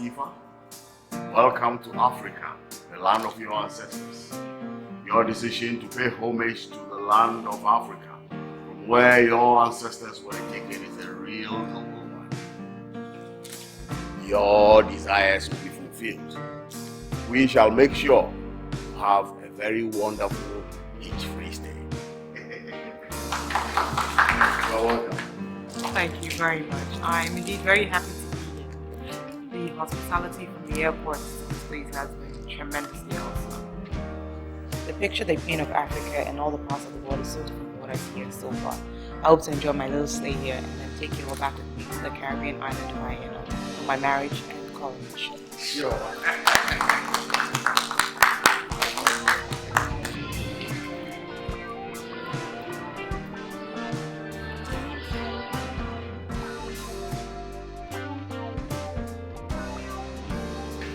Latifah. Welcome to Africa, the land of your ancestors. Your decision to pay homage to the land of Africa, from where your ancestors were taken, is a real noble one. Your desires to be fulfilled. We shall make sure you have a very wonderful age-free stay. You're welcome. Thank you very much. I'm indeed very happy to be here. The hospitality from the airport to this place has been tremendously awesome. The picture they paint of Africa and all the parts of the world is so different from what I see here so far. I hope to enjoy my little stay here and then take you all back with me to the Caribbean island of Guyana for my marriage and college. Sure.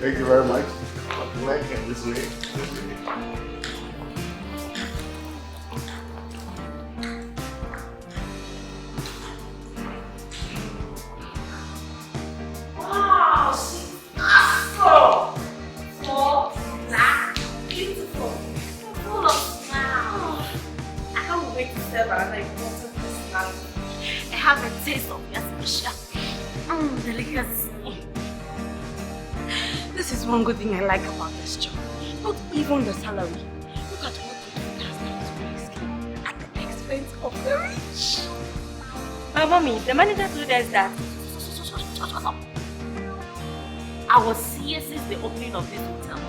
Thank you very much. And this way. Wow, she's awesome! So black, beautiful, so full of smiles. I can't wait to serve her like water personality. I have a taste of your special delicacy. This is one good thing I like about this job. Not even the salary. Look at what the has done to skin at the expense of the rich. Mommy, the manager told us that. Shut up. I was here since the opening of this hotel,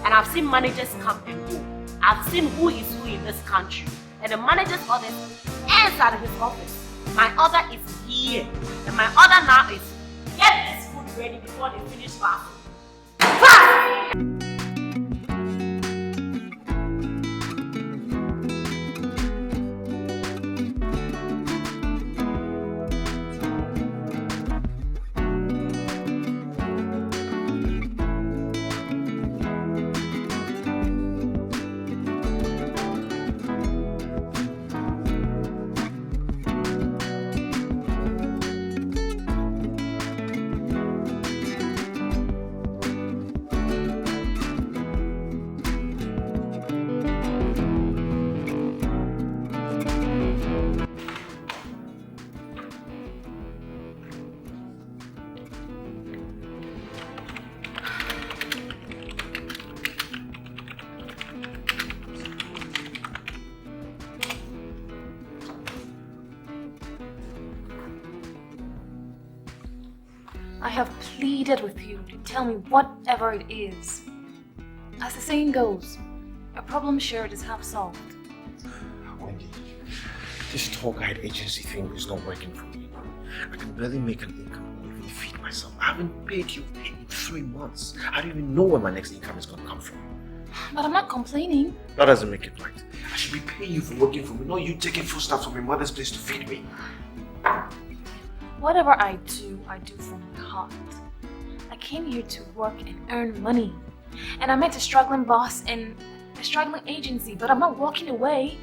and I've seen managers come and go. I've seen who is who in this country, and the manager's orders ends at his office. My order is here, and my order now is get this food ready before they finish fasting. I have pleaded with you to tell me whatever it is. As the saying goes, a problem shared is half solved. Wendy, this tour guide agency thing is not working for me. I can barely make an income or even feed myself. I haven't paid you in 3 months. I don't even know where my next income is going to come from. But I'm not complaining. That doesn't make it right. I should be paying you for working for me, not you taking foodstuffs from your mother's place to feed me. Whatever I do from my heart. I came here to work and earn money. And I met a struggling boss in a struggling agency, but I'm not walking away.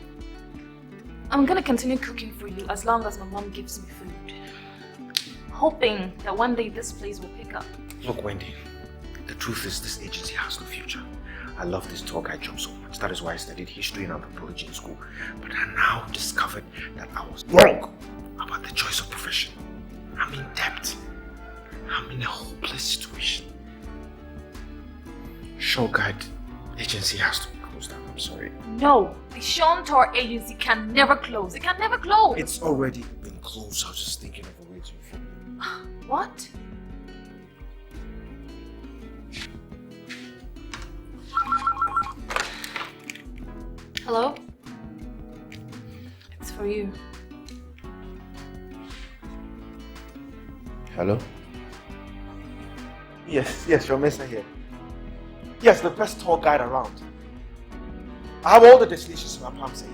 I'm gonna continue cooking for you as long as my mom gives me food. Hoping that one day this place will pick up. Look, Wendy, the truth is this agency has no future. I love this tour guide job so much. That is why I studied history and anthropology in school. But I now discovered that I was wrong about the choice of profession. I'm in debt. I'm in a hopeless situation. Show guide agency has to be closed down. I'm sorry. No, the Sean Tour agency can never close. It can never close. It's already been closed. I was just thinking of a way to inform you. What? Hello? It's for you. Hello? Yes, your mister here. Yes, the best tour guide around. I have all the destinations in my palm, sir.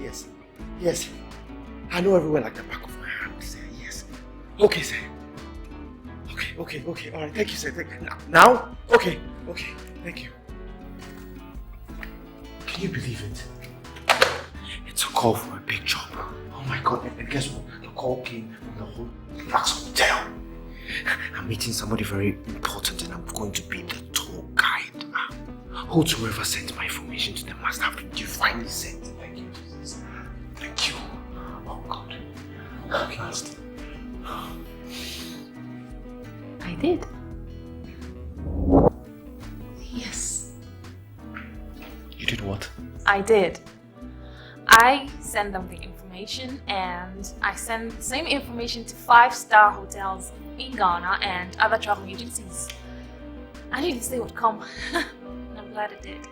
Yes. I know everywhere like the back of my hand, sir. Yes. Okay, sir. Okay. All right, thank you, sir. Now? Okay. Thank you. Can you believe it? It's a call for a big job. Oh my God, and guess what? The call came from the whole Black's Hotel. I'm meeting somebody very important and I'm going to be the tour guide. Whoever sent my information to them must have been divinely sent. Thank you, Jesus. Thank you. Oh God. At last. I did. Yes. You did what? I did. I sent them the information and I sent the same information to 5-star hotels in Ghana and other travel agencies. I knew this day would come and I'm glad it did.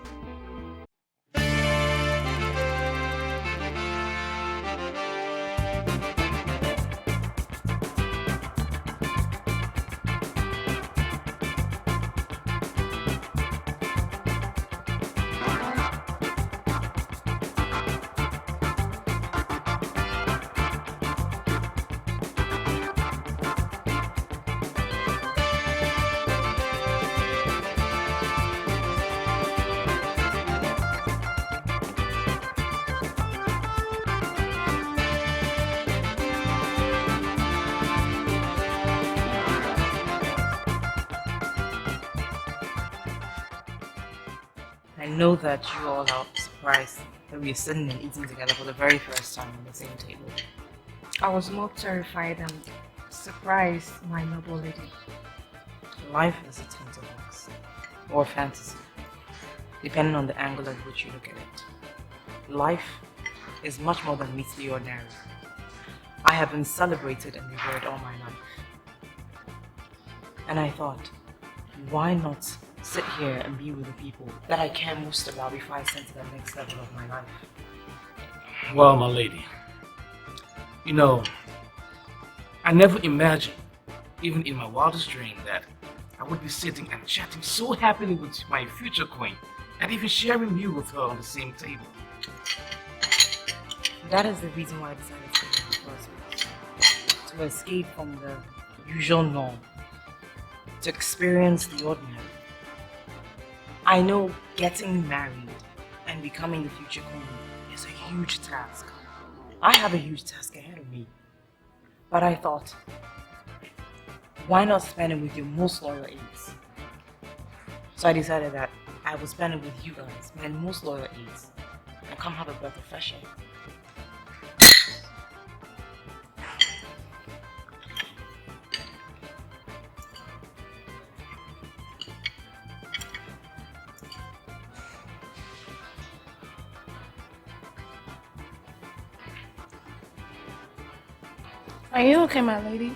I know that you all are surprised that we are sitting and eating together for the very first time on the same table. I was more terrified and surprised, my noble lady. Life is a tinderbox, or fantasy, depending on the angle at which you look at it. Life is much more than meets the ordinary. I have been celebrated and revered all my life. And I thought, why not sit here and be with the people that I care most about before I send to the next level of my life? Well, my lady, you know, I never imagined, even in my wildest dream, that I would be sitting and chatting so happily with my future queen and even sharing you with her on the same table. That is the reason why I decided to stay in the first place. To escape from the usual norm. To experience the ordinary. I know getting married and becoming the future queen is a huge task. I have a huge task ahead of me. But I thought, why not spend it with your most loyal aides? So I decided that I would spend it with you guys, my most loyal aides, and come have a breath of fresh air. Are you okay, my lady?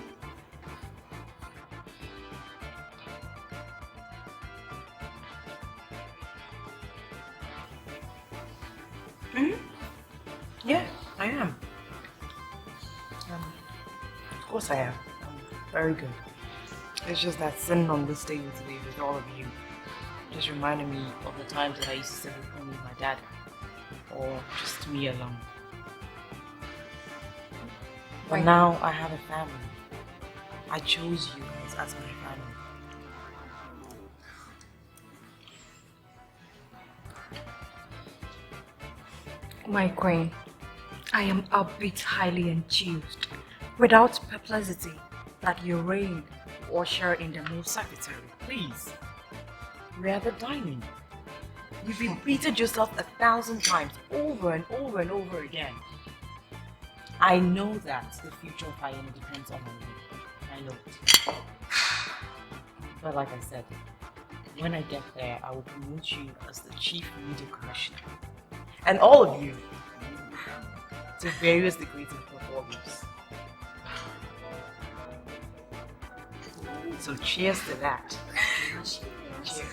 Yeah, I am. Of course I am. I'm very good. It's just that sitting on this table today with all of you just reminded me of the times that I used to sit at home with my dad, or just me alone. But now I have a family. I chose you guys as my family. My queen, I am a bit highly enthused, without perplexity, that your reign will usher in the new secretary. Please, we are the dining. You've repeated yourself 1,000 times, over and over and over again. I know that the future of Hyena depends on my name. I know it. But like I said, when I get there, I will promote you as the Chief Media Commissioner. And all of you to various degrees of performance. So cheers to that. Cheers.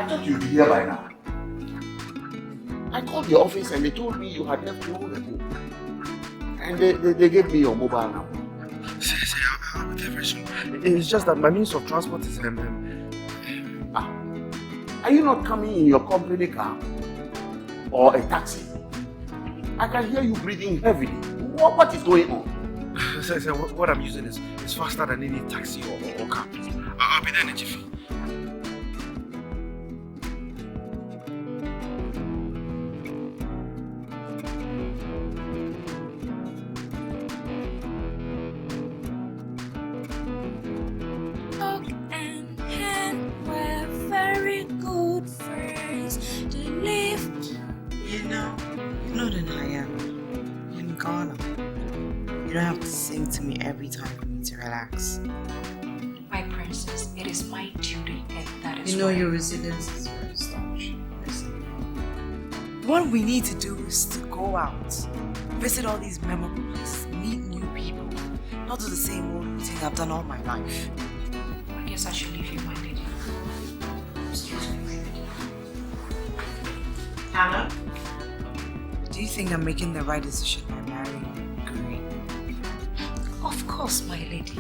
I thought you'd be here by now. I called the office and they told me you had left long ago. And they gave me your mobile number. I'll be there very soon. It's just that my means of transport is... Are you not coming in your company car? Or a taxi? I can hear you breathing heavily. What is going on? Sir, what I'm using is faster than any taxi or car. I'll be there in a jiffy. To me every time for me to relax. My princess, it is my duty, and that is your resilience is very staunch. Listen, what we need to do is to go out, visit all these memorable places, meet new people, not do the same old routine I've done all my life. I guess I should leave you, my lady. Excuse me, my lady. Hannah, do you think I'm making the right decision by marrying you? Of course, my lady.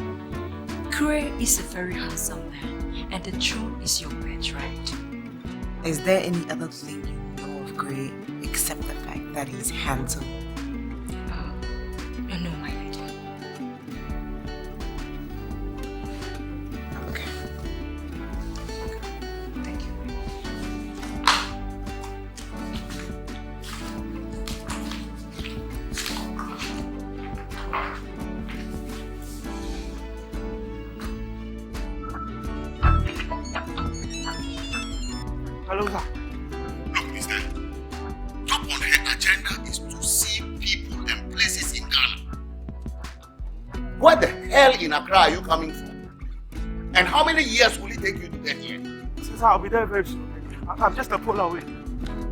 Gray is a very handsome man, and the throne is your birthright. Is there any other thing you know of Gray except the fact that he's handsome? No, my lady. Okay. Thank you. Hello, sir. Look, mister. Top on her agenda is to see people and places in Ghana. Where the hell in Accra are you coming from? And how many years will it take you to get here? Sir, I'll be there very soon. I'm just a pull away. I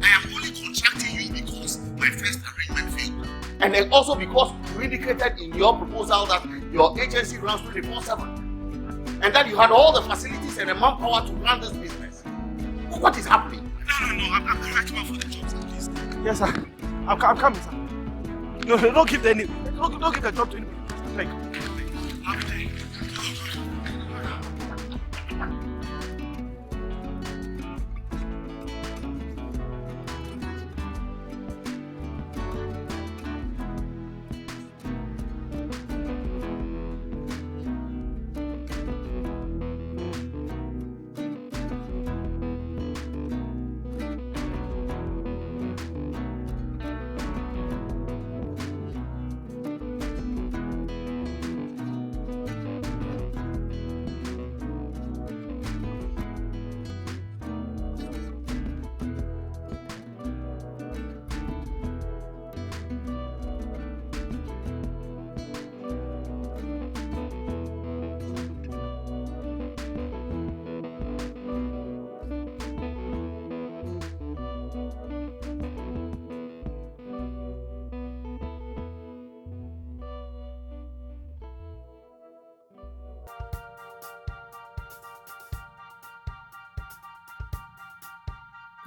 am only contracting you because my first arrangement failed. And then also because you indicated in your proposal that your agency runs 24/7. And that you had all the facilities and the manpower to run this business. What is happening? No, I'm the right man for the job, sir, please. Yes, sir. I'm coming, sir. No, don't give the job to anybody. Thank you. I'll be there.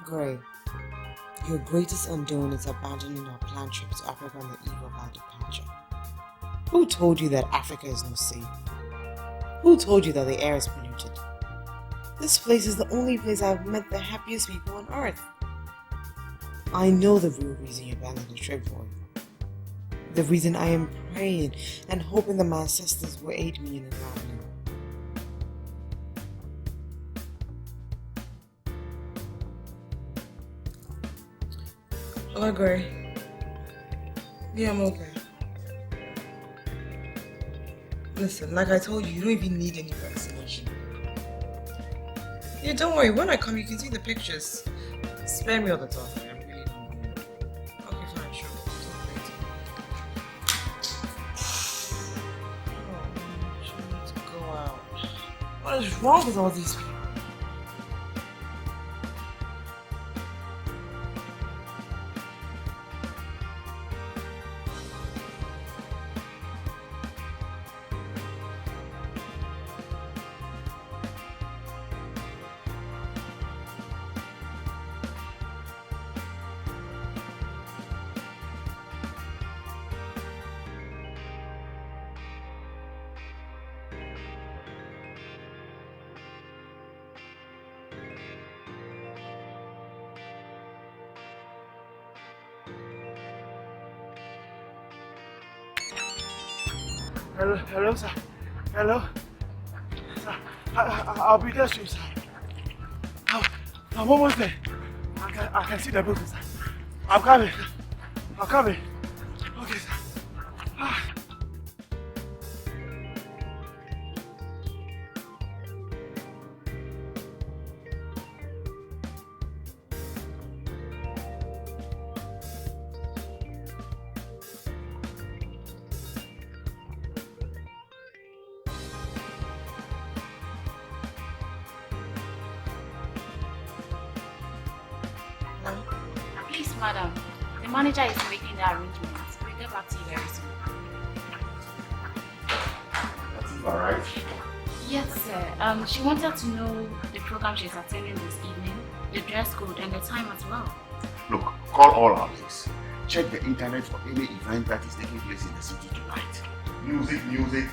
Gray, your greatest undoing is abandoning our planned trip to Africa on the eve of our departure. Who told you that Africa is no safe? Who told you that the air is polluted? This place is the only place I've met the happiest people on earth. I know the real reason you abandoned the trip, boy. The reason I am praying and hoping that my ancestors will aid me in unraveling. Hello, Gray. Yeah, I'm okay. Listen, like I told you, you don't even need any vaccination. Yeah, don't worry. When I come, you can see the pictures. Spare me all the talk. I'm really hungry. Okay, fine, sure. Oh, I need to go out. What is wrong with all these people? Hello, sir. Hello. Sir, I'll be there soon, sir. I'm almost there. I can see the building, sir. I'm coming. I'm coming. Okay, sir. Please, madam. The manager is making the arrangements. We'll get back to you very soon. Latifah, right? Yes, sir. She wanted to know the program she's attending this evening, the dress code, and the time as well. Look, call all our links. Check the internet for any event that is taking place in the city tonight. Music,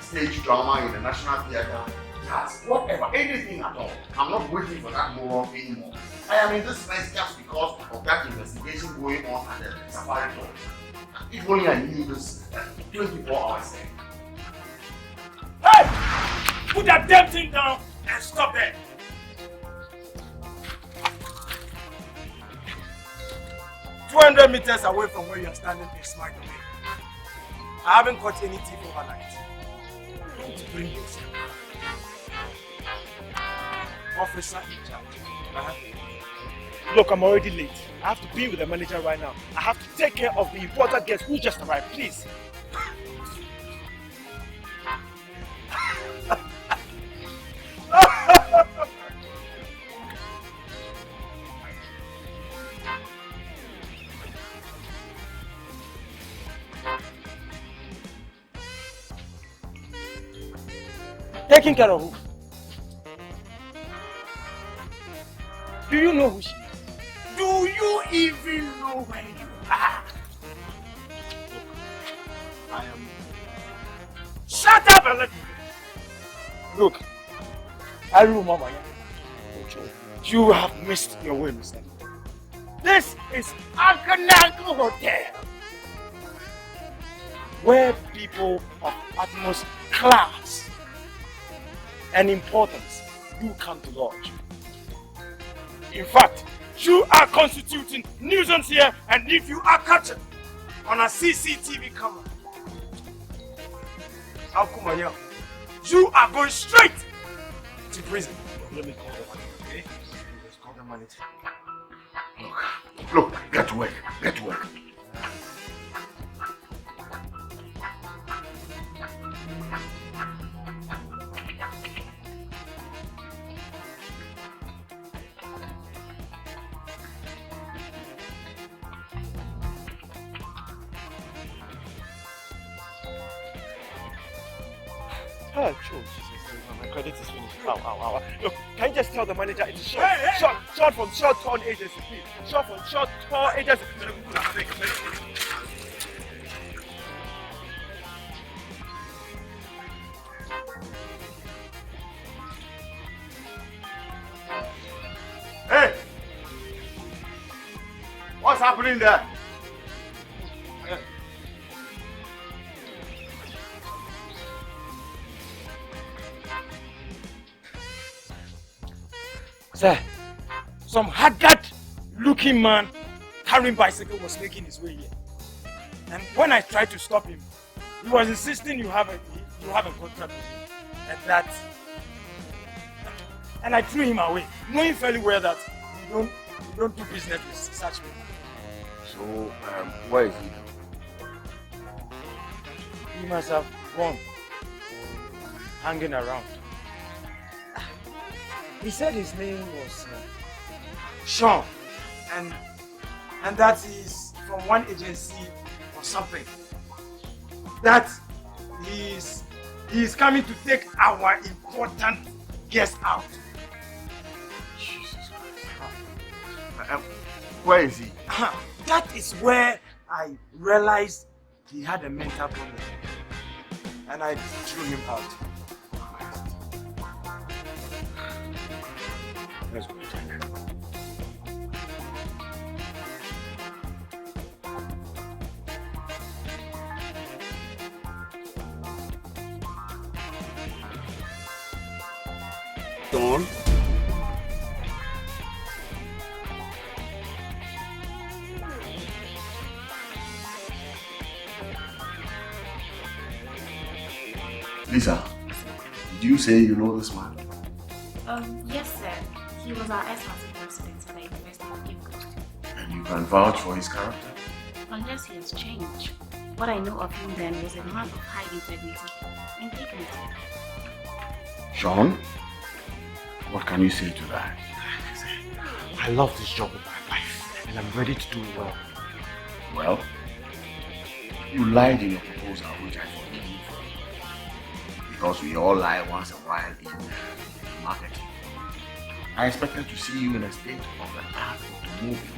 stage drama in the National Theatre, jazz, whatever, anything at all. I'm not waiting for that moron anymore. I am in this place just because of that investigation going on at the Safari Club. If only I knew this 24 hours then. Hey! Put that damn thing down and stop there! 200 meters away from where you're standing is my domain. I haven't caught any thief overnight. Don't bring yourself. Officer in charge. Look, I'm already late. I have to be with the manager right now. I have to take care of the important guest who just arrived, please. Taking care of who? Do you know who she is? Do you even know where you are? Look, I am... Shut up and let me go. Look, I remember you have missed your way, Mr. This is Akanako Hotel, where people of utmost class and importance do come to lodge. In fact, you are constituting nuisance here, and if you are captured on a CCTV camera, Alkumanya, you are going straight to prison. Let me call the manager, okay? Let's call the manager. Look, get to work, get to work. Oh, sure. My credit is finished. Ow. Look, can you just tell the manager it's short from short tour agency, please. Short from short tour agency. Hey! What's happening there? Sir, some haggard-looking man carrying bicycle was making his way here. And when I tried to stop him, he was insisting you have a contract with him. And I threw him away, knowing fairly well that you don't do business with such people. So, where is he? He must have gone, hanging around. He said his name was Sean, and that he's from one agency or something. That he's coming to take our important guest out. Jesus Christ. Where is he? That is where I realized he had a mental problem, and I threw him out. Let's go. Dawn. Lisa, did you say you know this man? Yes, sir. He was our ex-housing president at the University of Cambridge. And you can vouch for his character? Unless he has changed. What I know of him then was a man of high integrity and dignity. Sean, what can you say to that? I love this job with my life, and I'm ready to do it well. Well, you lied in your proposal, which I forgive you for. Because we all lie once in a while in marketing. I expected to see you in a state of the art of the movie,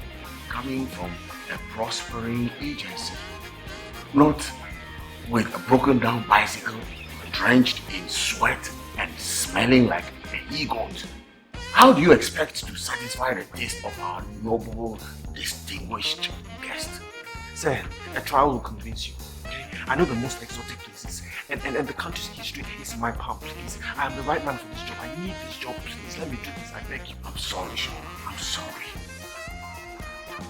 coming from a prospering agency. Not with a broken down bicycle, drenched in sweat and smelling like a he-goat. How do you expect to satisfy the taste of our noble, distinguished guest? Sir, a trial will convince you. Okay? I know the most exotic places, and the country's history is in my palm, please. I am the right man for this job. I need this job, please. Let me do this, I beg you. I'm sorry, Sean. I'm sorry.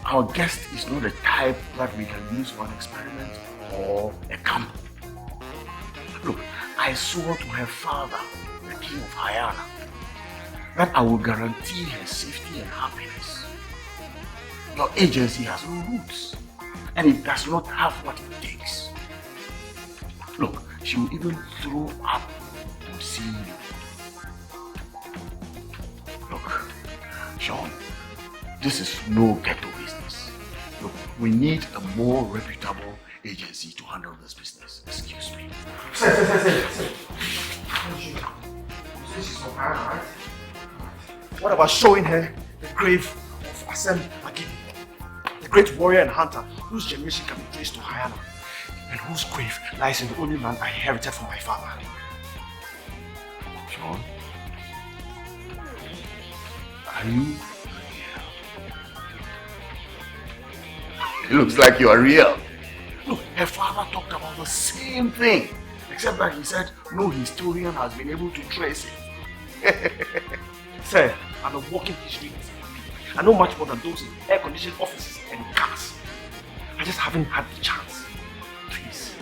Our guest is not the type that we can use for an experiment or a camp. Look, I swore to her father, the king of Hayana, that I will guarantee her safety and happiness. Your agency has no roots, and it does not have what it takes. Look, she will even throw up to see you. Look, Sean, this is no ghetto business. Look, we need a more reputable agency to handle this business. Excuse me. Sir. This is from her, right? What about showing her the grave of Asem Agini, the great warrior and hunter whose generation can be traced to Hayana, and whose grave lies in the only land I inherited from my father? Sean, are you real? It looks like you are real. Look, her father talked about the same thing, except that he said no historian has been able to trace it. Sir, I'm a walking history encyclopedia. I know much more than those in air-conditioned offices and cars. I just haven't had the chance. Please.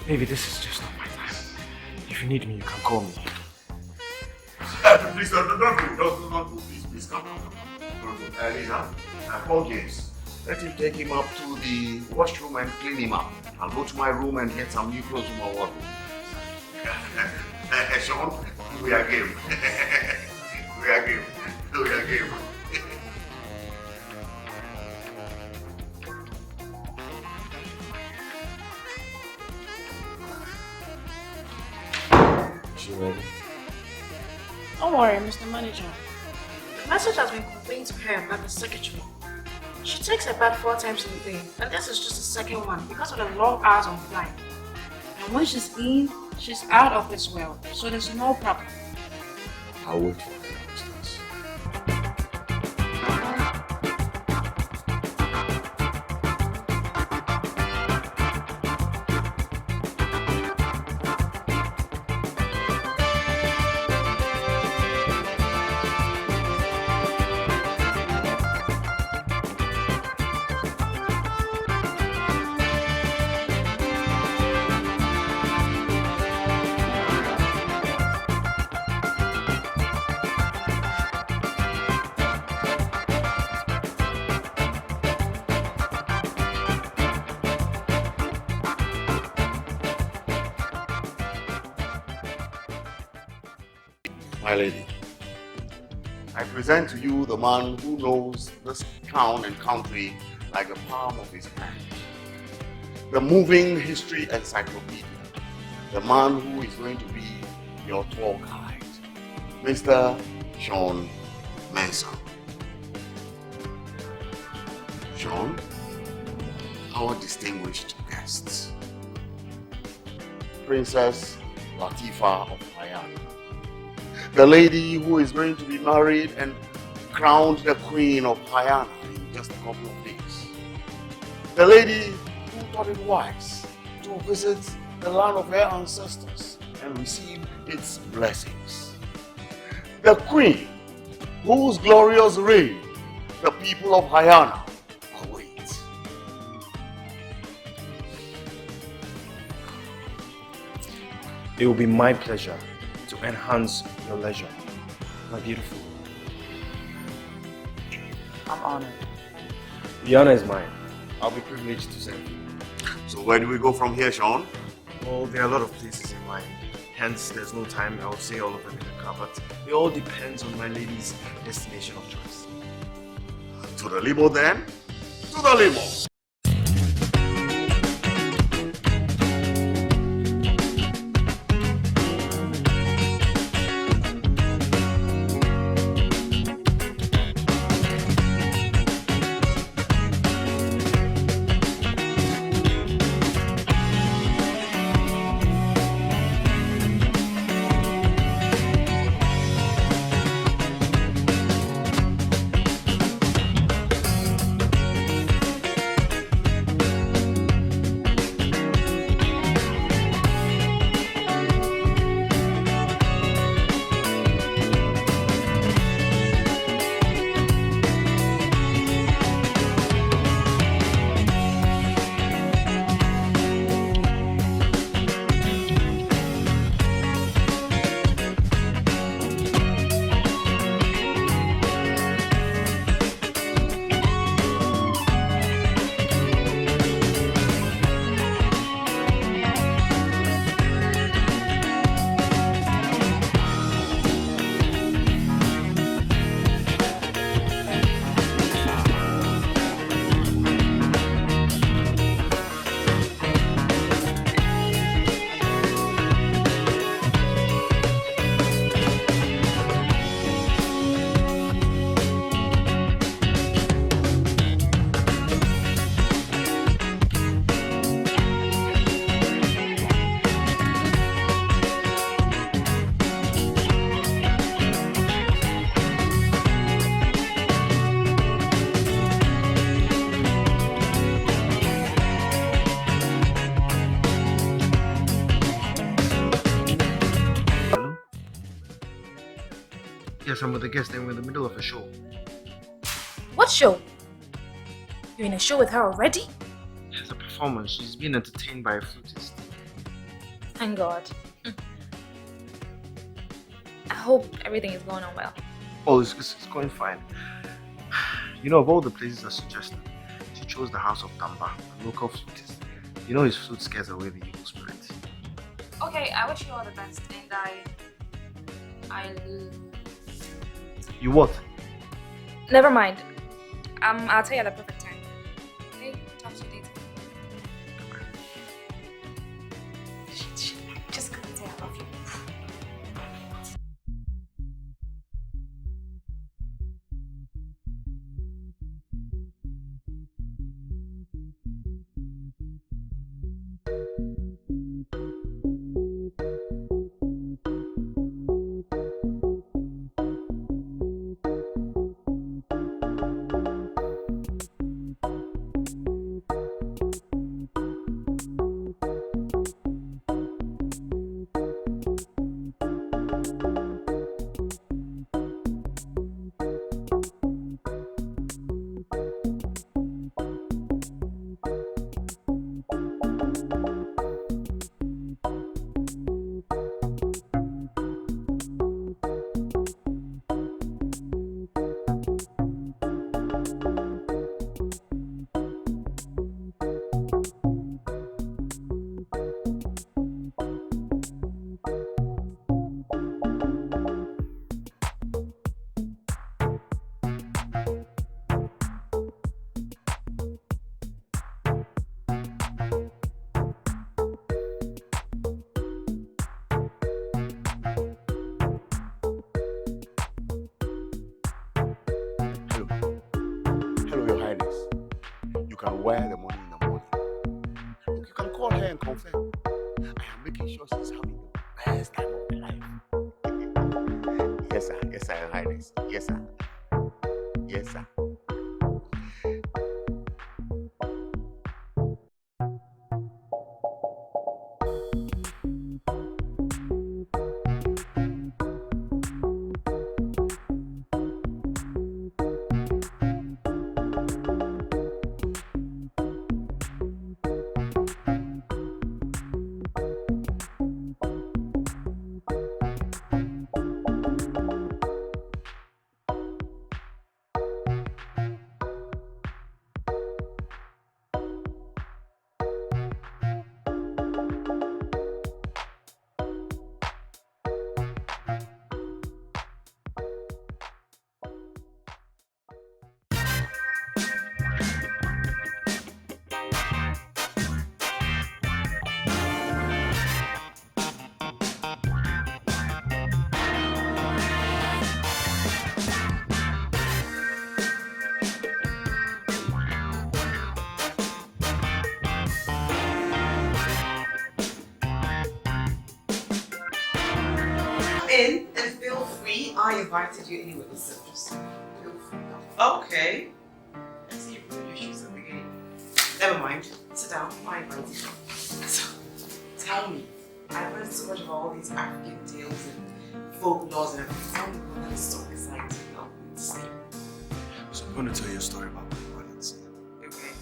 Maybe this is just not my time. If you need me, you can call me. Please don't, please come. Lisa, call James. Let him take him up to the washroom and clean him up. I'll go to my room and get some new clothes from my wardrobe. Sean, we are game. We are game. She ready? Don't worry, Mr. Manager. The message has been conveyed to her by the secretary. She takes a bath 4 times in a day, and this is just the second one because of the long hours on flight. And when she's in, she's out of this world, so there's no problem. I'll wait for her upstairs. My lady, I present to you the man who knows this town and country like the palm of his hand. The moving history encyclopedia. The man who is going to be your tour guide. Mr. Sean Mensah. Sean, our distinguished guests. Princess Latifah of Hayana. The lady who is going to be married and crowned the queen of Hayana in just a couple of days. The lady who thought it wise to visit the land of her ancestors and receive its blessings. The queen, whose glorious reign the people of Hayana await. It will be my pleasure to enhance your leisure, my beautiful. I'm honored. The honor is mine. I'll be privileged to serve you. So where do we go from here, Sean? Well, there are a lot of places in mind. Hence, there's no time. I would say all of them in the car, but it all depends on my lady's destination of choice. To the limo then? To the limo! Yes, I'm with the guest and we're in the middle of a show. What show? You're in a show with her already? It's a performance. She's being entertained by a flutist. Thank God. I hope everything is going on well. Oh, it's going fine. You know, of all the places I suggested, she chose the house of Tamba, a local flutist. You know his flute scares away the evil spirits. Okay, I wish you all the best, and You what? Never mind. I'll tell you at the perfect time. Okay, talk to you later. Shit. Just gonna say I love you. Hello, Your Highness. You can wear the money in the morning. Look, you can call her and confirm. I am making sure she's having the best time of her life. Yes, sir. Yes, sir, Your Highness. Yes, sir. Yes, sir. in and feel free. I invited you anyway, so just feel free. Okay. I see you put your shoes up again. Never mind. Sit down. I invited you. So, tell me. I've read so much of all these African tales and folklores and everything. Tell me what is so exciting about this thing. So I'm going to tell you a story about my brothers. Okay.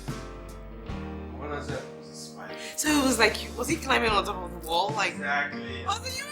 One of them was a spy. So it was like, was he climbing on top of the wall? Like, Exactly. was it you?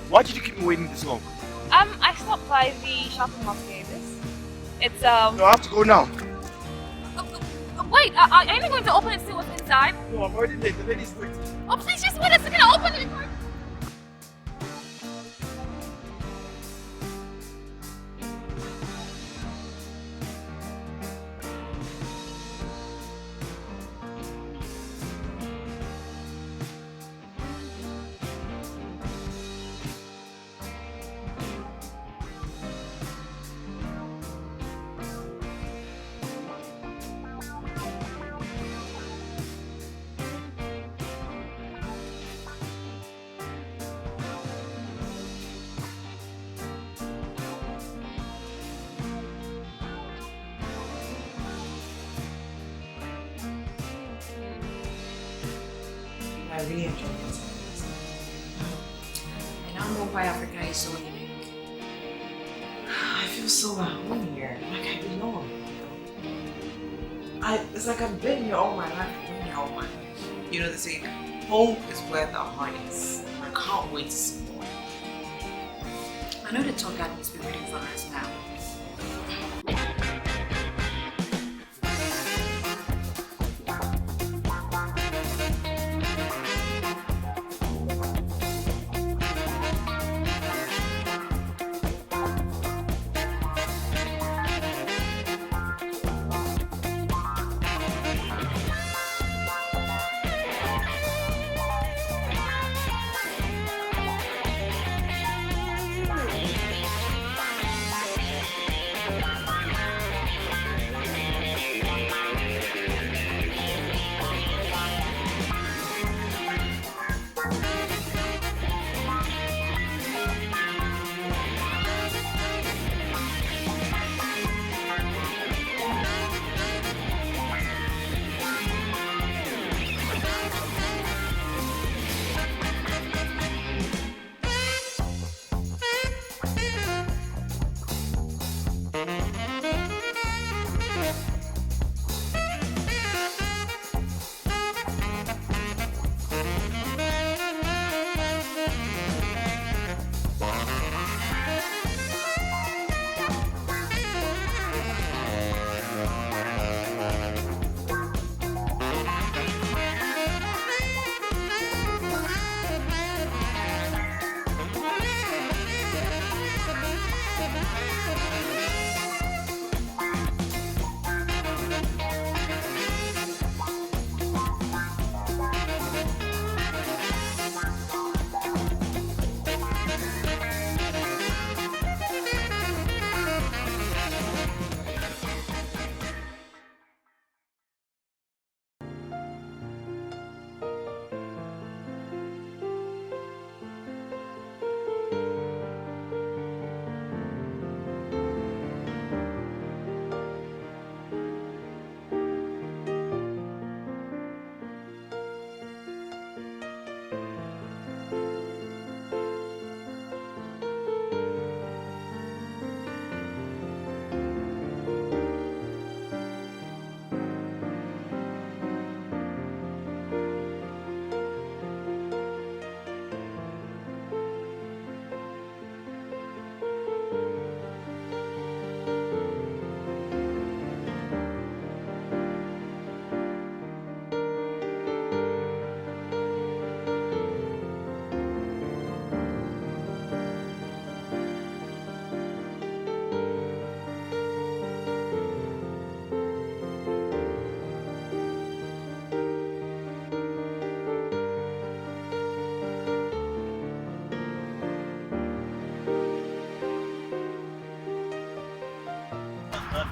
Why did you keep me waiting this long? I stopped by the shopping mall today. It's No, I have to go now. Wait, are you going to open and see what's inside? No, I'm already late. The lady's waiting. Oh, please just wait a second. I'll open it. I really enjoyed it. I now know why Africa is so unique. I feel so at home here, like I belong. It's like I've been here all my life, I've been here all my life. You know, they say, home is where the heart is. I can't wait to see more. I know the tour guide must be waiting for us now.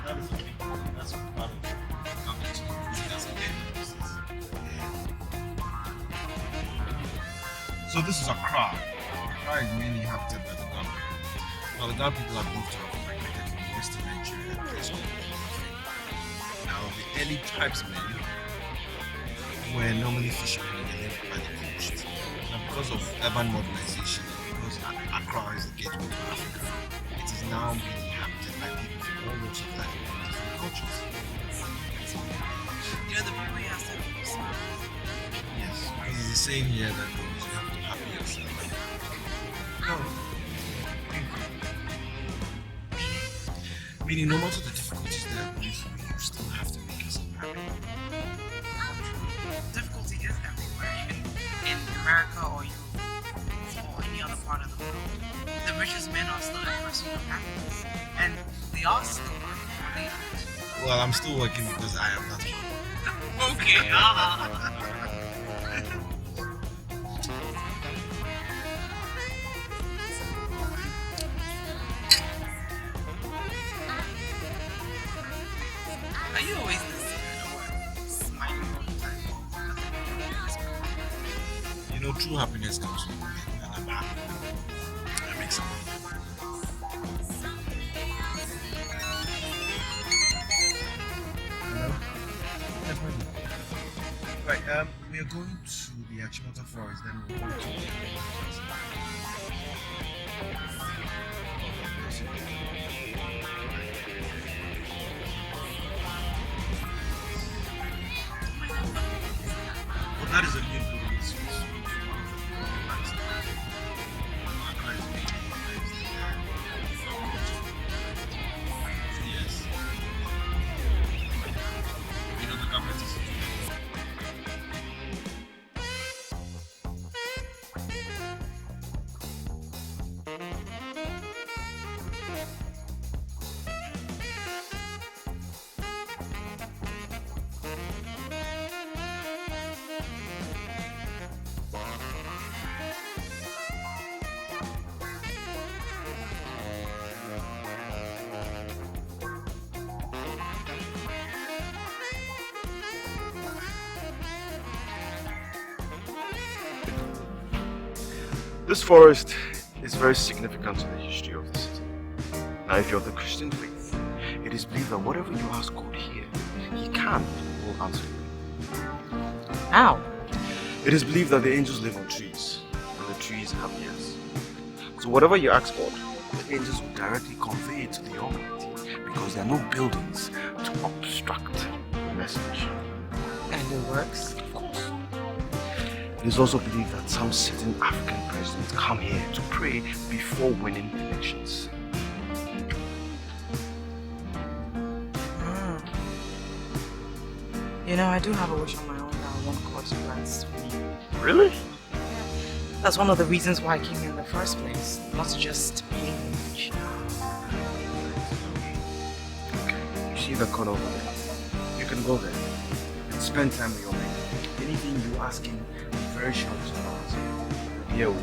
that is okay. That's part of coming to that's okay. So this is Accra. Accra is mainly inhabited by the Ghana. Now the Ghana people have moved to migrated from western Nigeria and place called Lateefah. Now the early tribesmen were normally fishermen and they lived by the coast. Now because of urban modernization, because Accra is the gateway to Africa, it is now being inhabited by people from all walks of life and different cultures. You know, the Bible has that for us. Yes, because it's the saying here that goes, you have to happy yourself. No. Meaning, no matter the difficulties that are going through, you still have to make yourself happy. Difficulty is everywhere, even in America or Europe or any other part of the world. The richest men are still in pursuit of happiness, and they are still working. They aren't. Well, I'm still working because I am not one. Okay. Are you always the same or smiling all the time? You know, true happiness comes from within, and I'm happy. I make some money. Hello? Right, we are going to the Achimota Forest, then we'll go to well, that is a new building. Yes. You know, the government is This forest is very significant to the history of the city. Now, if you're of the Christian faith, it is believed that whatever you ask God here, He can and will answer you. How? It is believed that the angels live on trees, and the trees have ears. So whatever you ask God, the angels will directly convey it to the Almighty, because there are no buildings to obstruct the message. And it works? Of course. It is also believed that some certain African presidents come here to pray before winning elections. You know, I do have a wish on my own that I want God to grant me. Really? That's one of the reasons why I came here in the first place. Not just being rich. Okay, you see the corner over there? You can go there and spend time with your man. Anything you ask him, be very sure to answer. Here.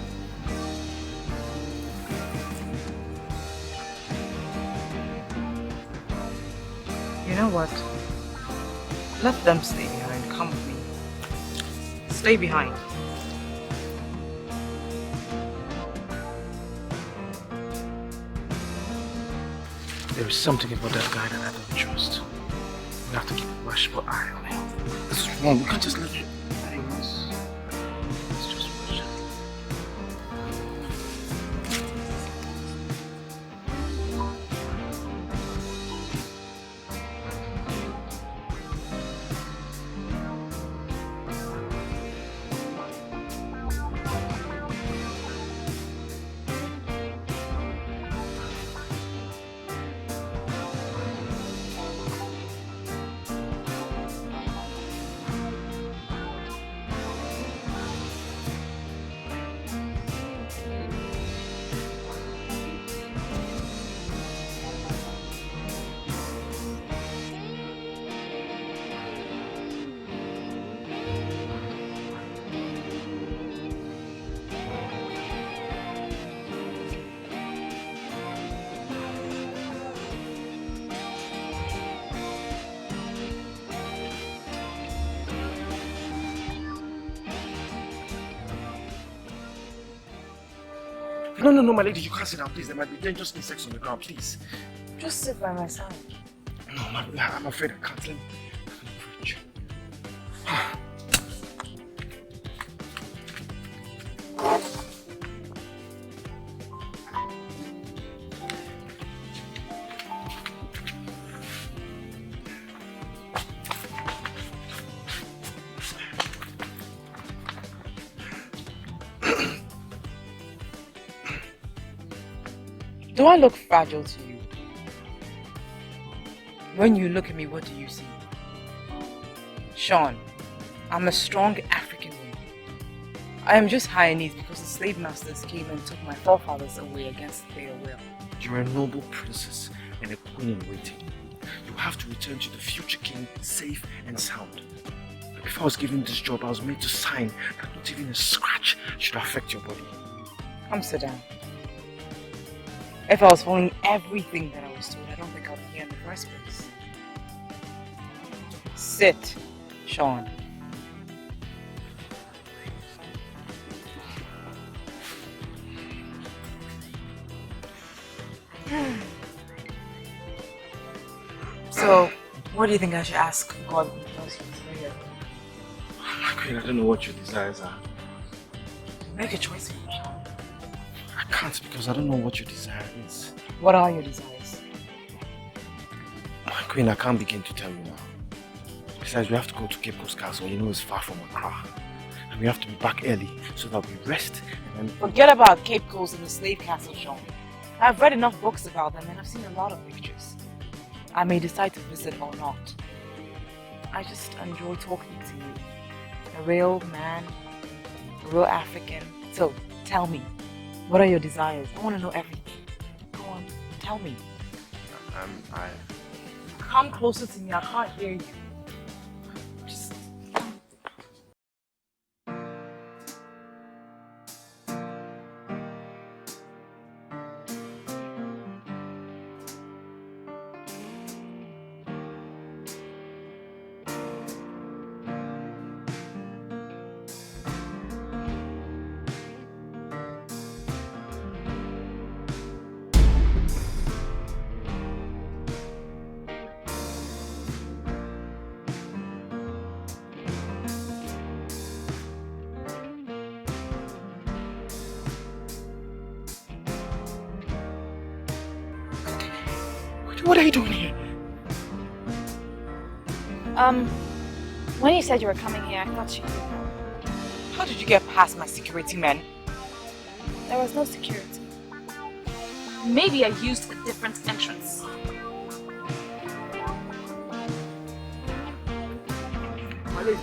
You know what? Let them stay behind. Come with me. Stay behind. There is something about that guy that I don't trust. We have to keep a watchful eye on him. This is wrong. You can't just let it. Let's just watch. No, my lady, you can't sit down, please. There might be dangerous insects on the ground, please. Just sit by my side. No, I'm afraid I can't. Let me preach. Do I look fragile to you? When you look at me, what do you see? Sean, I'm a strong African woman. I am just Hyanese because the slave masters came and took my forefathers away against their will. You're a noble princess and a queen in waiting. You have to return to the future king safe and sound. Before I was given this job, I was made to sign that not even a scratch should affect your body. Come sit down. If I was following everything that I was told, I don't think I'd be here in the first place. Sit, Sean. So, what do you think I should ask God who does your prayer? My queen, I don't know what your desires are. Make a choice for me, Sean. I can't because I don't know what your desire is. What are your desires? My queen, I can't begin to tell you now. Besides, we have to go to Cape Coast Castle. You know it's far from Accra. And we have to be back early so that we rest and then... Forget about Cape Coast and the slave castle, Sean. I've read enough books about them and I've seen a lot of pictures. I may decide to visit or not. I just enjoy talking to you. A real man, a real African. So, tell me, what are your desires? I want to know everything. Go on, tell me. Come closer to me, I can't hear you. Just... What are you doing here? When you said you were coming here, I thought you would know. How did you get past my security men? There was no security. Maybe I used a different entrance. My lady.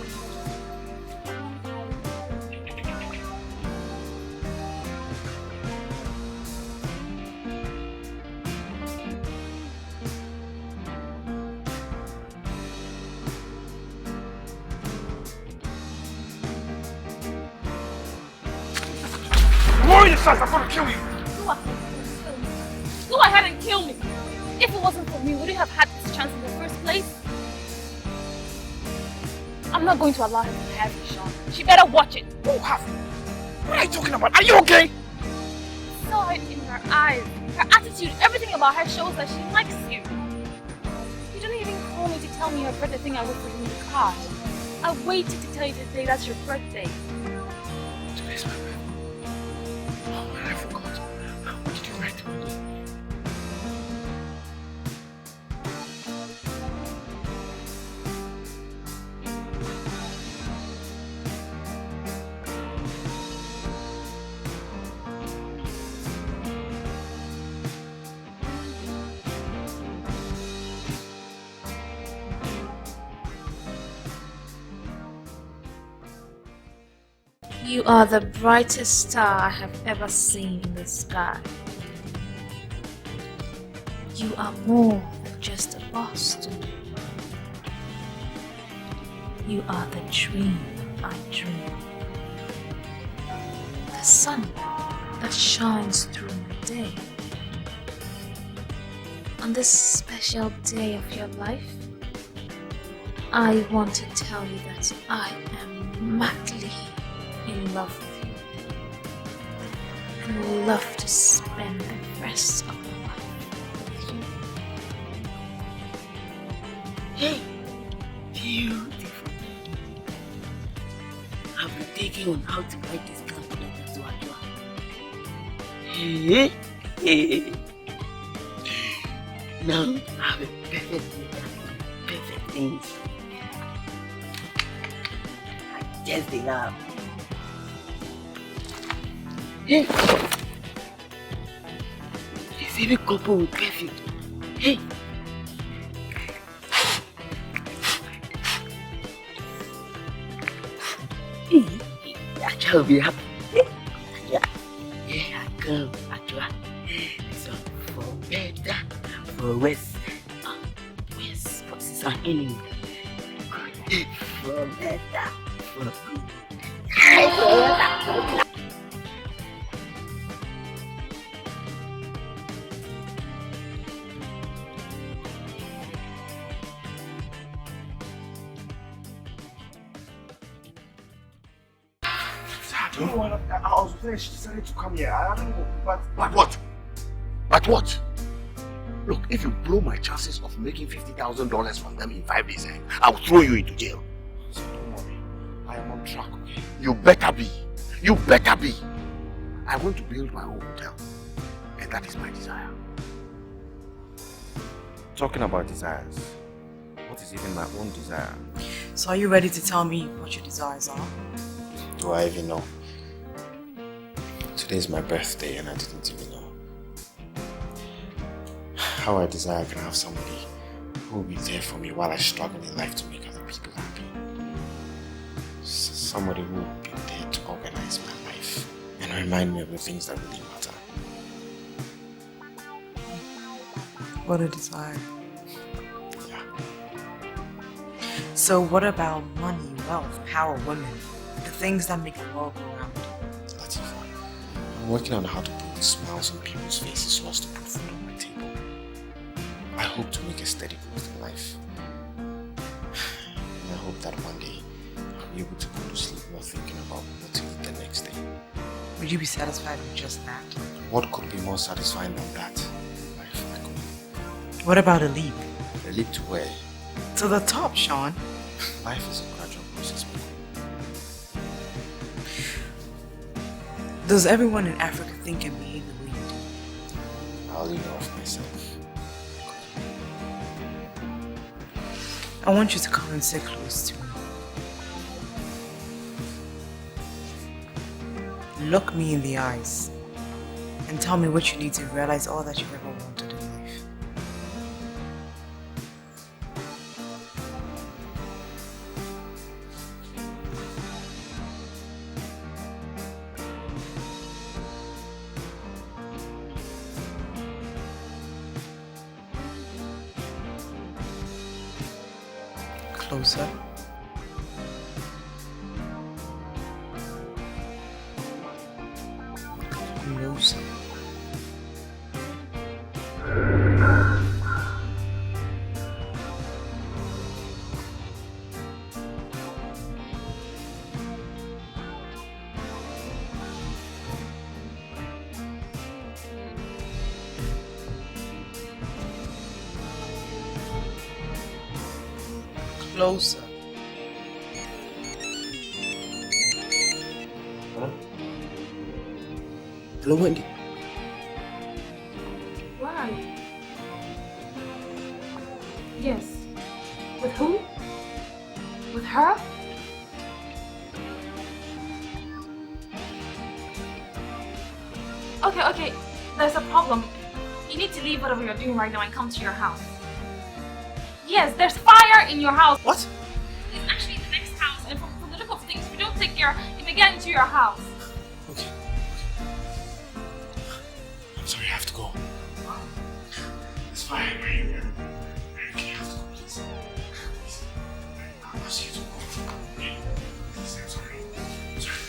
I'm gonna kill you! Go ahead and kill me! If it wasn't for me, would you have had this chance in the first place? I'm not going to allow her to have you, Sean. She better watch it. Oh, what are you talking about? Are you okay? I saw it in her eyes. Her attitude, everything about her shows that she likes you. You didn't even call me to tell me your birthday thing I wrote for you in the card. I waited to tell you today that's your birthday. Today's my birthday. Oh man, I forgot. What did you write to me? You are the brightest star I have ever seen in the sky. You are more than just a boss to me. You are the dream I dream. The sun that shines through my day. On this special day of your life, I want to tell you that I am madly in love with you. And love to spend the rest of my life with you. Hey, beautiful. I've been thinking on how to write this love letter to Adua. Hey, hey. Now I have a perfect letter, perfect things. I just the love. Hey, this every couple with perfect. Hey. Ajua will be happy. Yeah, I come, Ajua. So for better, for worse, worse, for is our enemy. For better, for good. I was finished, decided to come here. I don't know, but what? But what? Look, if you blow my chances of making $50,000 from them in 5 days, I'll throw you into jail. So don't worry. I am on track, okay? You better be. You better be. I want to build my own hotel. And that is my desire. Talking about desires, what is even my own desire? So are you ready to tell me what your desires are? Do I even know? Today is my birthday and I didn't even know. How I desire I can have somebody who will be there for me while I struggle in life to make other people happy. Somebody who will be there to organize my life and remind me of the things that really matter. What a desire. Yeah. So what about money, wealth, power, women? The things that make the world go round? Latifah, I'm working on how to put smiles on people's faces so as to put food on my table. I hope to make a steady growth in life. And I hope that one day I'll be able to go to sleep not thinking about what to eat the next day. Would you be satisfied with just that? What could be more satisfying than that? Life, my God. What about a leap? A leap to where? To the top, Sean. Life is a gradual process, my God. Does everyone in Africa think and behave the way you do? I'll leave off myself. I want you to come and sit close to me. Look me in the eyes and tell me what you need to realize all that you've ever wanted in life. Closer. Closer. Closer. Huh? Hello, Wendy. Where are you? Yes. With who? With her? Okay. There's a problem. You need to leave whatever you're doing right now and come to your house. Yes, there's fire in your house. What? It's actually the next house, and from the look of things, if you don't take care, it may get into your house. Okay. I'm sorry, I have to go. It's fine. Okay, I have to go, please. Please. I'll see you tomorrow. Okay? Please, I'm sorry. I'm sorry.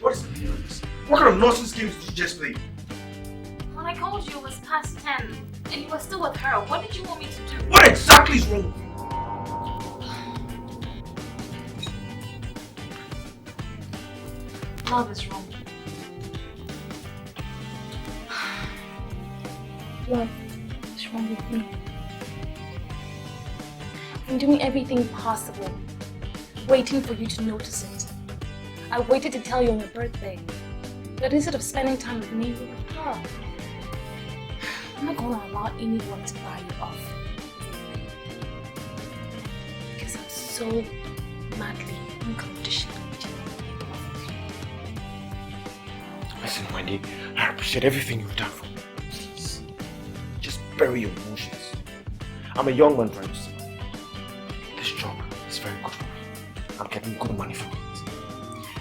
What is the meaning of this? What kind of nonsense games did you just play? When I called you, it was past 10, and you were still with her. What did you want me to do? What exactly is wrong with you? Love is wrong. Love is wrong with me. I'm doing everything possible, waiting for you to notice it. I waited to tell you on your birthday, but instead of spending time with me, you were with her. I'm not going to allow anyone to buy you off. Because I'm so madly, unconditionally in love with you. Listen, Wendy, I appreciate everything you've done for me. Please, just bury your emotions. I'm a young man trying to see. This job is very good for me. I'm getting good money from it.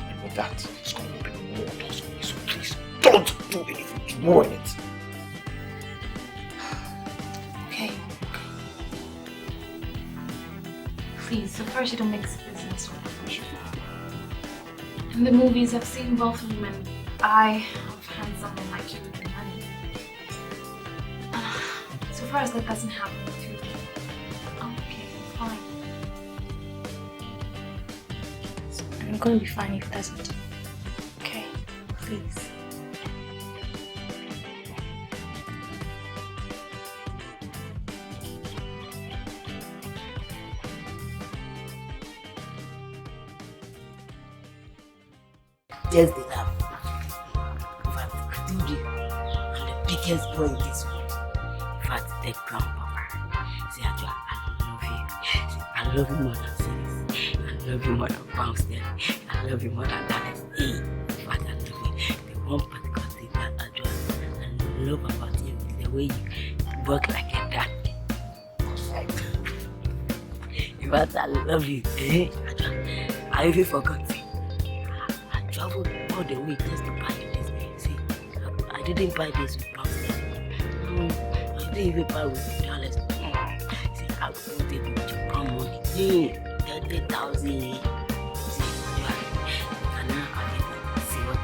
And with that, it's going to open more doors for me. So please, don't do anything to ruin it. Okay. Please, so first you don't mix business with pleasure. In the movies, I've seen both women eye of handsome like you with the money. So far as that doesn't happen with you, I'm okay, I'm fine. So I'm going to be fine if it doesn't. Okay, please. Just the love. In fact, I told you, I'm the biggest boy in this world. In fact, the grandpapa. Say, I love you. Say, I love you more than series. I love you more than pounds there. I love you more than dollars. Hey, in fact, I love you. The one particular thing that I love about you is the way you work like a dad. In fact, I love you. I even forgot. Traveled all the way just to buy you this. See, I didn't buy this with pounds. No, I didn't even buy with dollars. See, I bought it with Japan money. 30,000. See, you can now have it and see what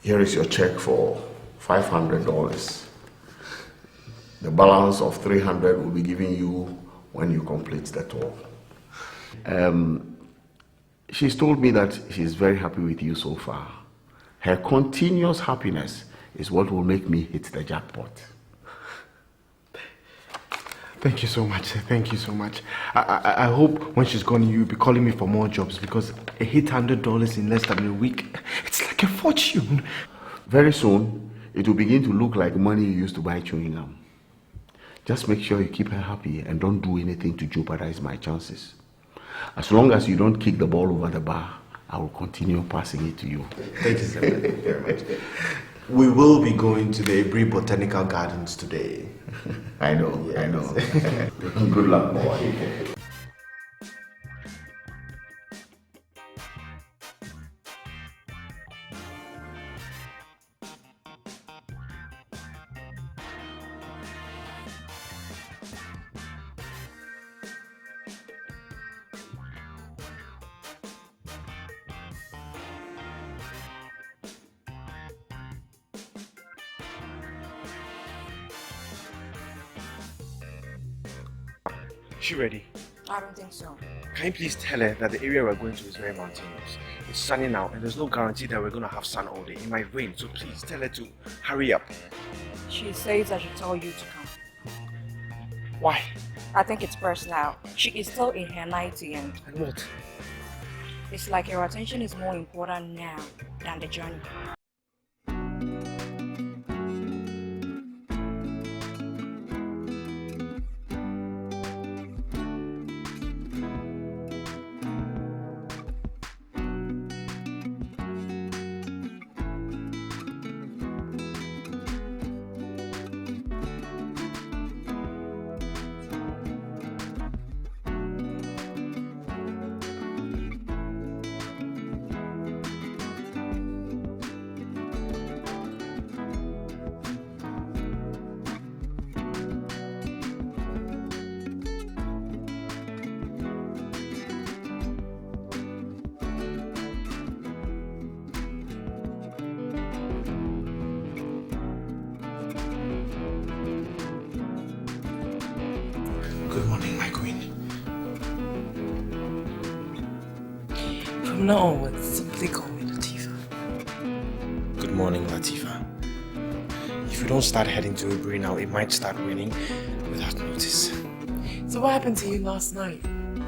Here is your check for $500. The balance of $300 will be given you when you complete the tour. She's told me that she's very happy with you so far. Her continuous happiness is what will make me hit the jackpot. Thank you so much. Thank you so much. I hope when she's gone, you'll be calling me for more jobs because $800 in less than a week, it's like a fortune. Very soon, it will begin to look like money you used to buy chewing gum. Just make sure you keep her happy and don't do anything to jeopardize my chances. As long as you don't kick the ball over the bar, I will continue passing it to you. Thank you so very much. We will be going to the Ebri Botanical Gardens today. I know, yes. I know. Good luck, boy. Is she ready? I don't think so. Can you please tell her that the area we're going to is very mountainous? It's sunny now and there's no guarantee that we're going to have sun all day. It might rain, so please tell her to hurry up. She says I should tell you to come. Why? I think it's personal. She is still in her 90 and what? It's like your attention is more important now than the journey. From now onwards, simply call me Latifah. Good morning, Latifah. If you don't start heading to Uber now, it might start raining without notice. So what happened to you last night?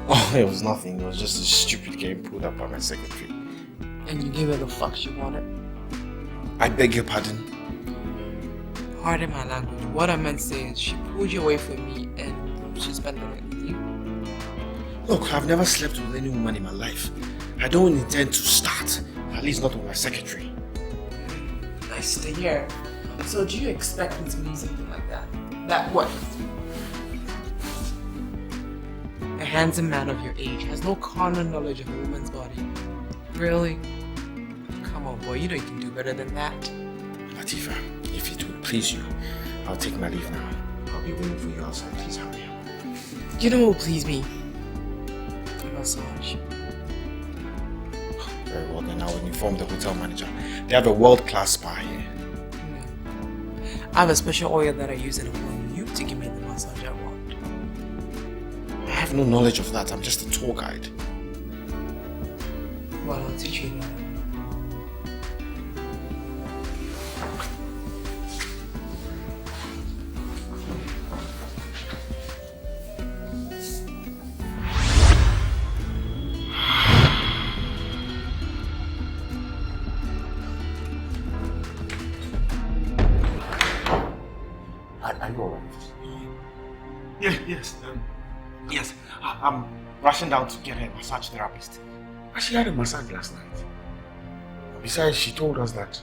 Oh, it was nothing. It was just a stupid game pulled up by my secretary. And you gave her the fuck she wanted? I beg your pardon? Pardon my language. What I meant to say is she pulled you away from me and she spent the night with you. Look, I've never slept with any woman in my life. I don't intend to start. At least not with my secretary. Nice to hear. So do you expect me to believe something like that? That what? A handsome man of your age has no carnal knowledge of a woman's body. Really? Come on, boy, you know you can do better than that. Latifah, if it would please you, I'll take my leave now. I'll be waiting for you outside. Please hurry up. You know what will please me? A massage. Very well, then I will inform the hotel manager. They have a world-class spa here. No. I have a special oil that I use and I want you to give me the massage I want. I have no knowledge of that. I'm just a tour guide. Well, I'll teach you that. Are you alright? Yes. I'm rushing down to get a massage therapist. She had a massage last night. Besides, she told us that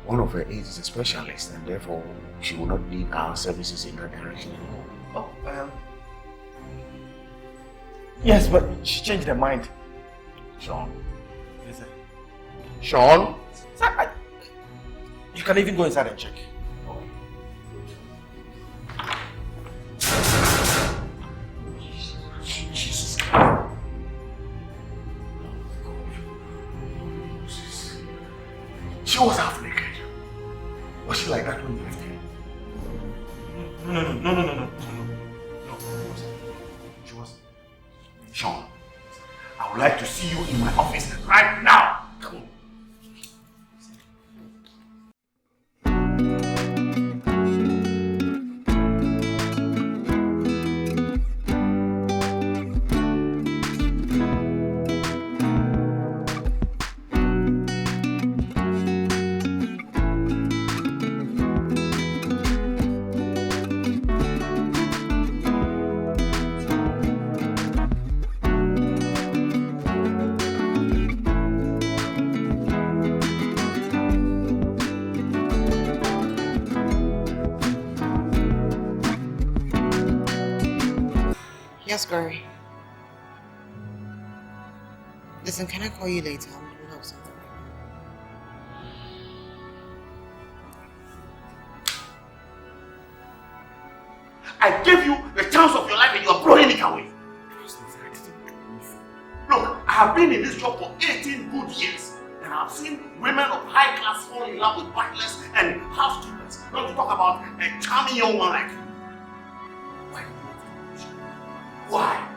one of her aides is a specialist and therefore she will not need our services in that direction anymore. Yes, but she changed her mind. Sean? Yes, sir. Sean? Sir, you can even go inside and check. Jesus. She was half naked. Was she like that when you left here? No. She wasn't. Sean, I would like to see you in my office right now. Come on. Yes, Gary. Listen, can I call you later? I'm in the middle of something. I gave you the chance of your life and you are throwing it away. Look, I have been in this job for 18 good years and I have seen women of high class fall in love with butlers and housekeepers, not to talk about a charming young man like you. Why did you want to do this? Why?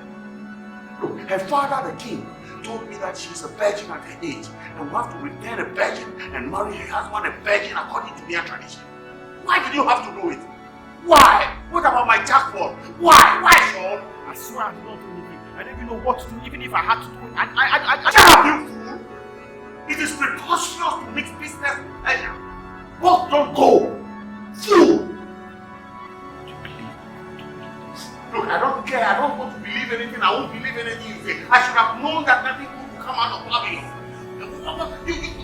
Look, her father, the king, told me that she is a virgin at her age and we have to return a virgin and marry her husband a virgin according to their tradition. Why did you have to do it? Why? What about my jackpot? Why? Why, Sean? I swear I did not do anything. I didn't even know what to do, even if I had to do it. Shut up, you fool! It is preposterous to mix business and both don't go. Fool! Look, I don't care. I don't want to believe anything. I won't believe anything you say. I should have known that nothing good would come out of Clubbing. You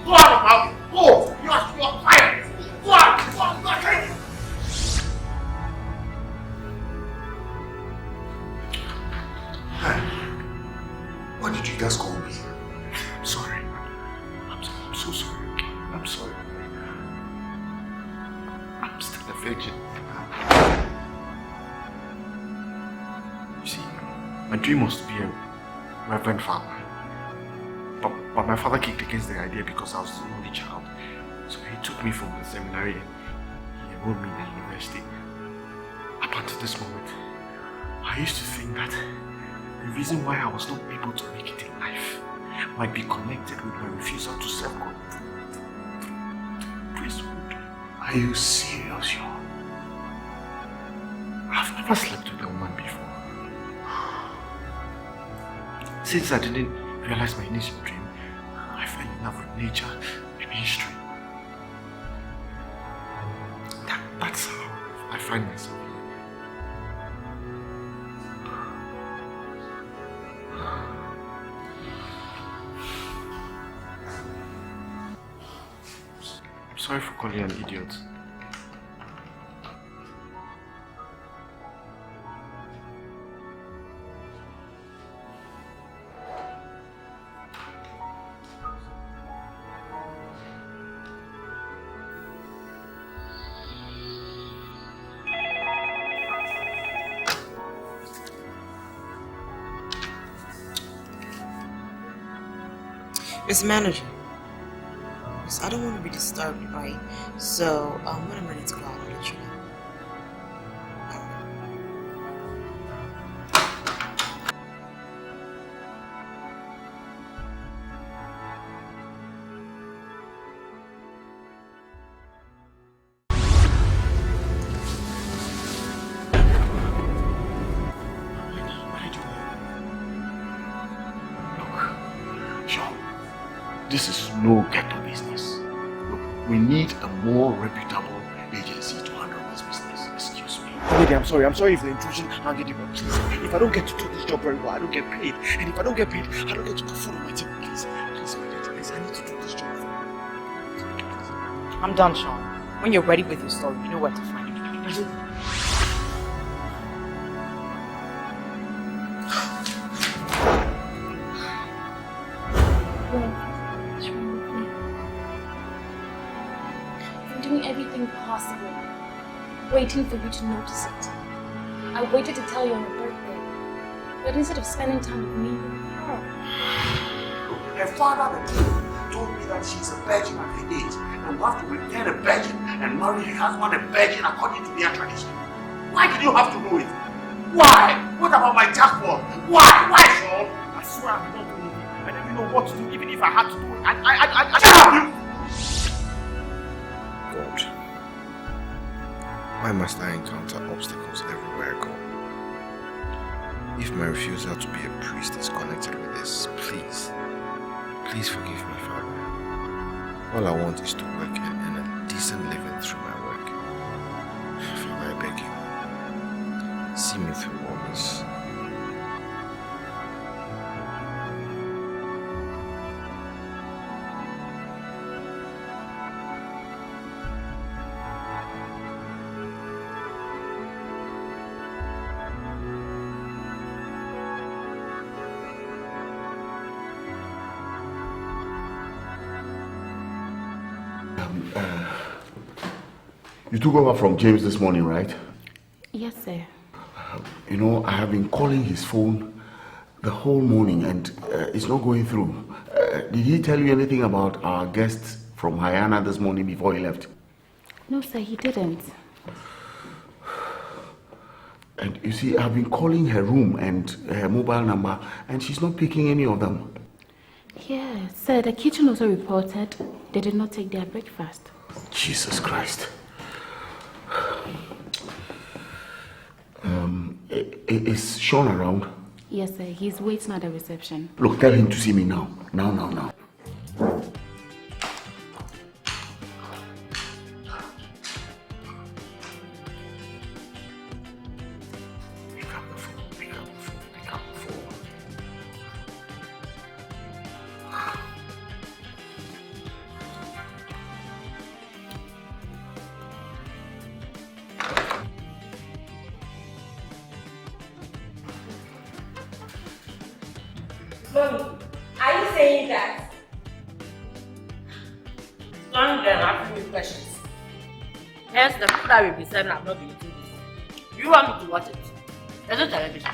go out of my house. Go! You are fired! Go out! Go out! You are crazy! What did you just call me? I'm sorry. I'm so sorry. I'm sorry. I'm still a virgin. You see, my dream was to be a reverend father. But my father kicked against the idea because I was the only child. So he took me from the seminary and he enrolled me in the university. Up until this moment, I used to think that the reason why I was not able to make it in life might be connected with my refusal to serve God. Priesthood. Are you serious, Sean? I've never slept with a woman before. Since I didn't realize my initial dream, I fell in love with nature and history. That's how I find myself here. I'm sorry for calling you an idiot. Mr. Manager, yes, I don't want to be disturbed, right? So, when I'm ready to go, I'll let you know. This is no ghetto business. Look, we need a more reputable agency to handle this business. Excuse me. Lady, I'm sorry if the intrusion hanging you, please. If I don't get to do this job very well, I don't get paid. And if I don't get paid, I don't get to put food on my table. Please, please, my lady, please, I need to do this job. I'm done, Sean. When you're ready with your story, you know where to find me. Everything possible, waiting for you to notice it. I waited to tell you on your birthday, but instead of spending time with me, her. Her father, the king, told me that she's a virgin at her age and we have to return a virgin and marry her husband a virgin according to their tradition. Why did you have to do it? Why? What about my jackpot? Why? Why, Sean? I swear I'm not doing it. I don't even know what to do, even if I had to do it. I God, why must I encounter obstacles everywhere I go? If my refusal to be a priest is connected with this, please forgive me, Father. All I want is to work and earn a decent living through my work. Father, I beg you, see me through all this. You took over from James this morning, right? Yes, sir. You know, I have been calling his phone the whole morning and it's not going through. Did he tell you anything about our guest from Hayana this morning before he left? No, sir, he didn't. And you see, I've been calling her room and her mobile number and she's not picking any of them. Yeah, sir, the kitchen also reported they did not take their breakfast. Jesus Christ. Is Sean around? Yes, sir. He's waiting at the reception. Look, tell him to see me now. Now. Pick up the phone. Mommy, are you saying that? Stand there and ask me questions. Yes, the food I will be serving, I'm not going to do this. Do you want me to watch it? There's no television.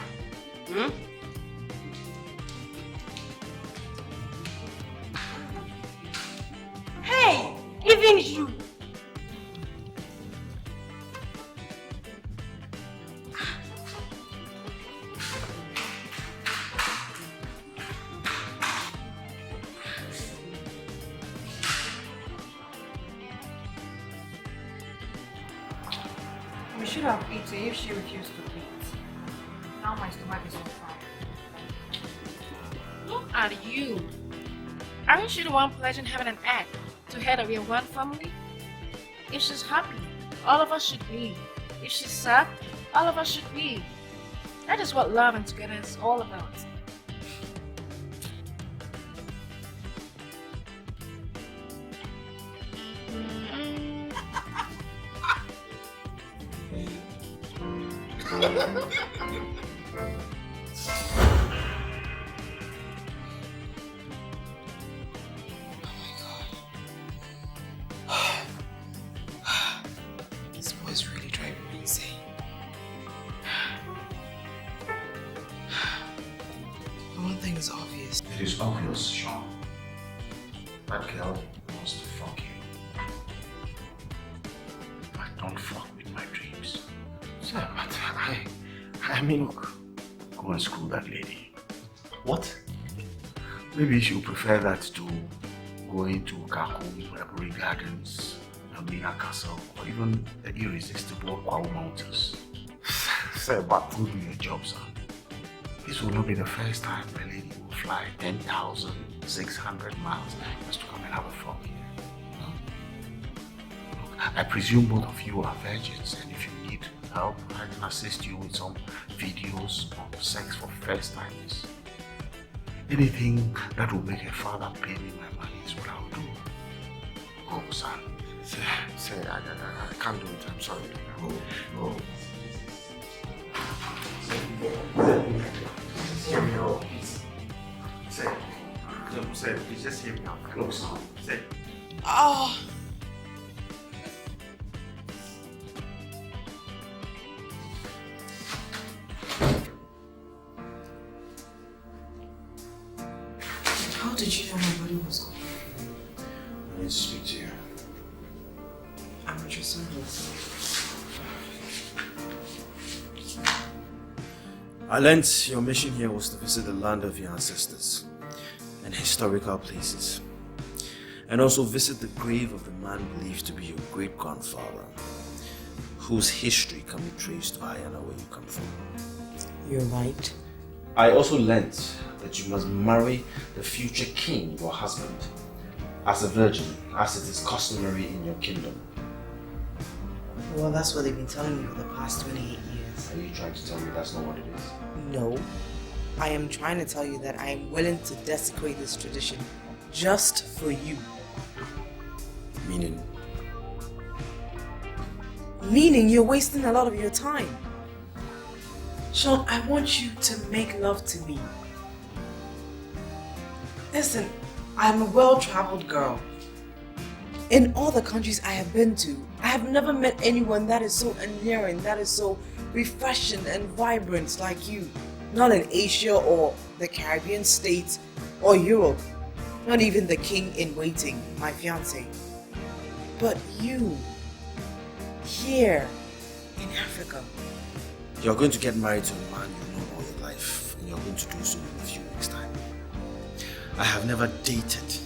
Hey, even you. should have eaten if she refused to eat. Now my stomach is on fire. Look at you. Aren't you the one pledging heaven and earth to head of your one family? If she's happy, all of us should be. If she's sad, all of us should be. That is what love and togetherness is all about. This boy's really driving me insane. One thing is obvious. It is obvious, Sean. That girl wants to fuck you. But don't fuck with my dreams. Sir, but I mean... Go and school that lady. What? Maybe she'll prefer that to going to Kakum, Library Gardens, Amina Castle, or even the irresistible Kwao Mountains. Sir, but... Go do your job, son. This will not be the first time a lady will fly 10,600 miles just to come and have a fuck here. No? Look, I presume both of you are virgins, and if you need help, I can assist you with some videos of sex for first timers. Anything that will make a father pay me my money is what I'll do. Go, son. Sir, I can't do it. I'm sorry. Go. Just hear me out, please. Say, please just hear me out. Look, son. Say. Oh. How did you know my body was off? I need to speak to you. I'm at your service. I learned your mission here was to visit the land of your ancestors and historical places, and also visit the grave of the man believed to be your great-grandfather, whose history can be traced to Ayana, where you come from. You're right. I also learned that you must marry the future king, your husband, as a virgin, as it is customary in your kingdom. Well, that's what they've been telling me for the past 28 years. Are you trying to tell me that's not what it is? No. I am trying to tell you that I am willing to desecrate this tradition just for you. Meaning? Meaning you're wasting a lot of your time. Sean, I want you to make love to me. Listen, I'm a well-traveled girl. In all the countries I have been to, I have never met anyone that is so endearing, that is so refreshing and vibrant like you. Not in Asia or the Caribbean states or Europe. Not even the king in waiting, my fiancé. But you, here in Africa. You're going to get married to a man you've known all your life, and you're going to do so in a few weeks' time. I have never dated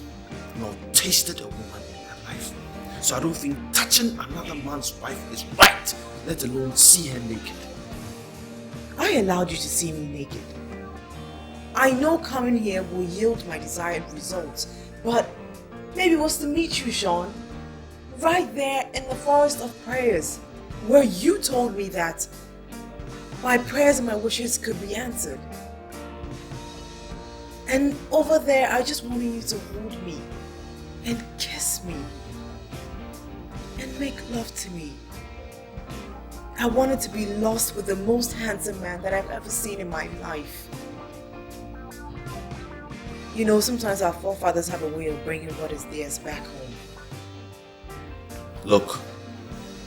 nor tasted a woman in my life, so I don't think touching another man's wife is right, let alone see her naked. I allowed you to see me naked. I know coming here will yield my desired results, but maybe it was to meet you, Sean. Right there in the forest of prayers, where you told me that my prayers and my wishes could be answered. And over there, I just wanted you to hold me and kiss me and make love to me. I wanted to be lost with the most handsome man that I've ever seen in my life. You know, sometimes our forefathers have a way of bringing what is theirs back home. Look,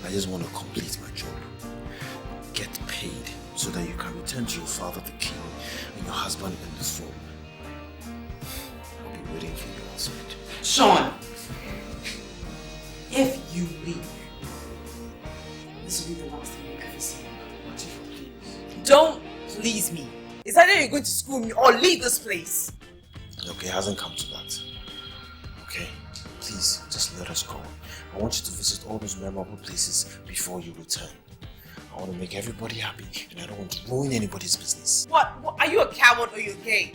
I just want to complete my job. Get paid so that you can return to your father, the king, and your husband in the throne. I'll be waiting for you outside. Sean, if you leave, this will be the last thing you ever see. Latifah, please. Don't please me. It's either you're going to school me or leave this place. Look, it hasn't come to that. Okay? Please, just let us go. I want you to visit all those memorable places before you return. I want to make everybody happy, and I don't want to ruin anybody's business. What? Are you a coward or you gay?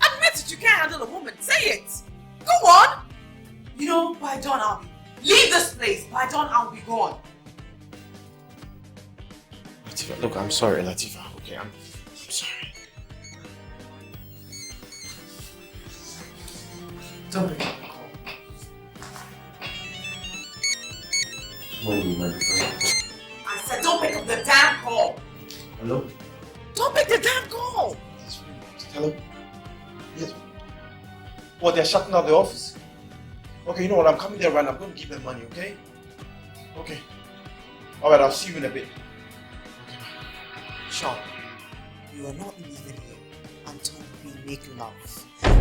Admit it, you can't handle a woman. Say it. Go on. You know, by dawn I'll be. Leave this place. By dawn I'll be gone. Latifah, look, I'm sorry, Latifah. Okay, I'm sorry. Don't pick up the call. I said don't pick up the damn call. Hello? Don't pick the damn call. Hello? Yes. Well, they're shutting down the office. Okay, you know what? I'm coming there right now. I'm going to give them money, okay? Okay. Alright, I'll see you in a bit. Sean, you are not leaving here until we make love.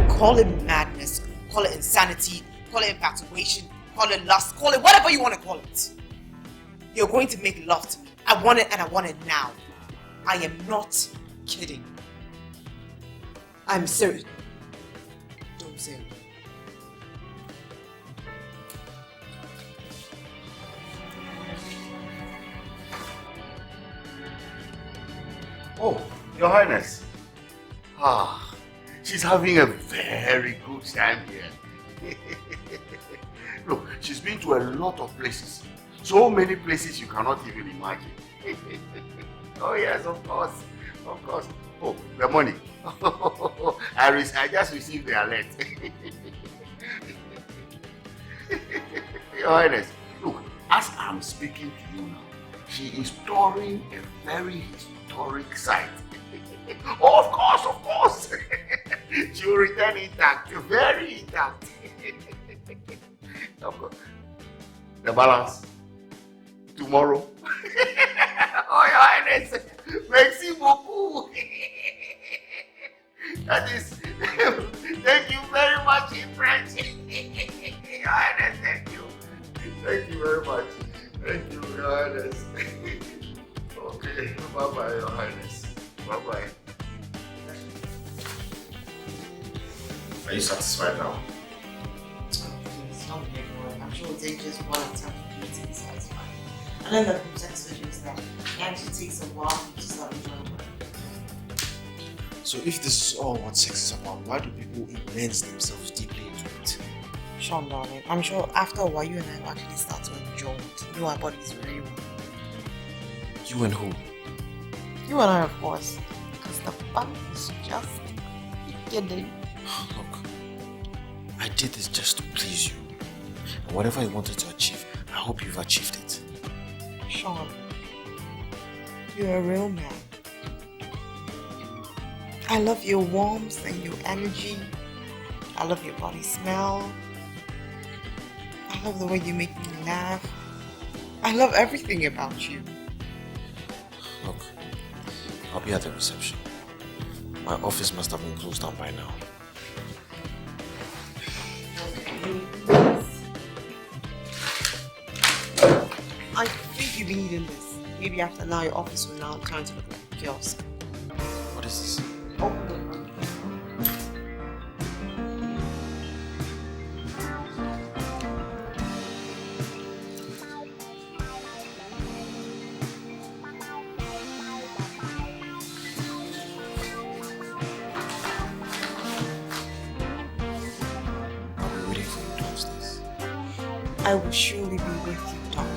Call it madness, call it insanity, call it infatuation, call it lust, call it whatever you want to call it. You're going to make love to me. I want it and I want it now. I am not kidding. I'm serious. Don't say it. Oh, Your Highness. She's having a very good time here. Look, she's been to a lot of places. So many places you cannot even imagine. Oh yes, of course. Of course. Oh, the money. I just received the alert. Your Highness, look, as I'm speaking to you now, she is touring a very historic site. Oh, of course. She will return intact, very intact. Of course. The balance tomorrow. Oh, Your Highness, merci beaucoup. That is, thank you very much in French. Your Highness, thank you. Thank you very much. Thank you, Your Highness. Okay, bye-bye, Your Highness. Bye-bye. Are you satisfied now? Please don't make work. I'm sure they just want to tell me to be satisfied. And then the complexity is that it actually takes a while to start enjoying work. So if this is all what sex is about, why do people immerse themselves deeply into it? Sean, darling, I'm sure after a while you and I will actually start to enjoy it. You know our bodies very well. You and who? You and I, of course. Because the fun is just beginning. Look, I did this just to please you. And whatever you wanted to achieve, I hope you've achieved it. Sean, you're a real man. I love your warmth and your energy. I love your body smell. I love the way you make me laugh. I love everything about you. Look, I'll be at the reception. My office must have been closed down by now. I think you've been needing this. Maybe after now your office will now turn to look like a kiosk. What is this? Open it. I'll be waiting for you downstairs. I will surely be with you, darling.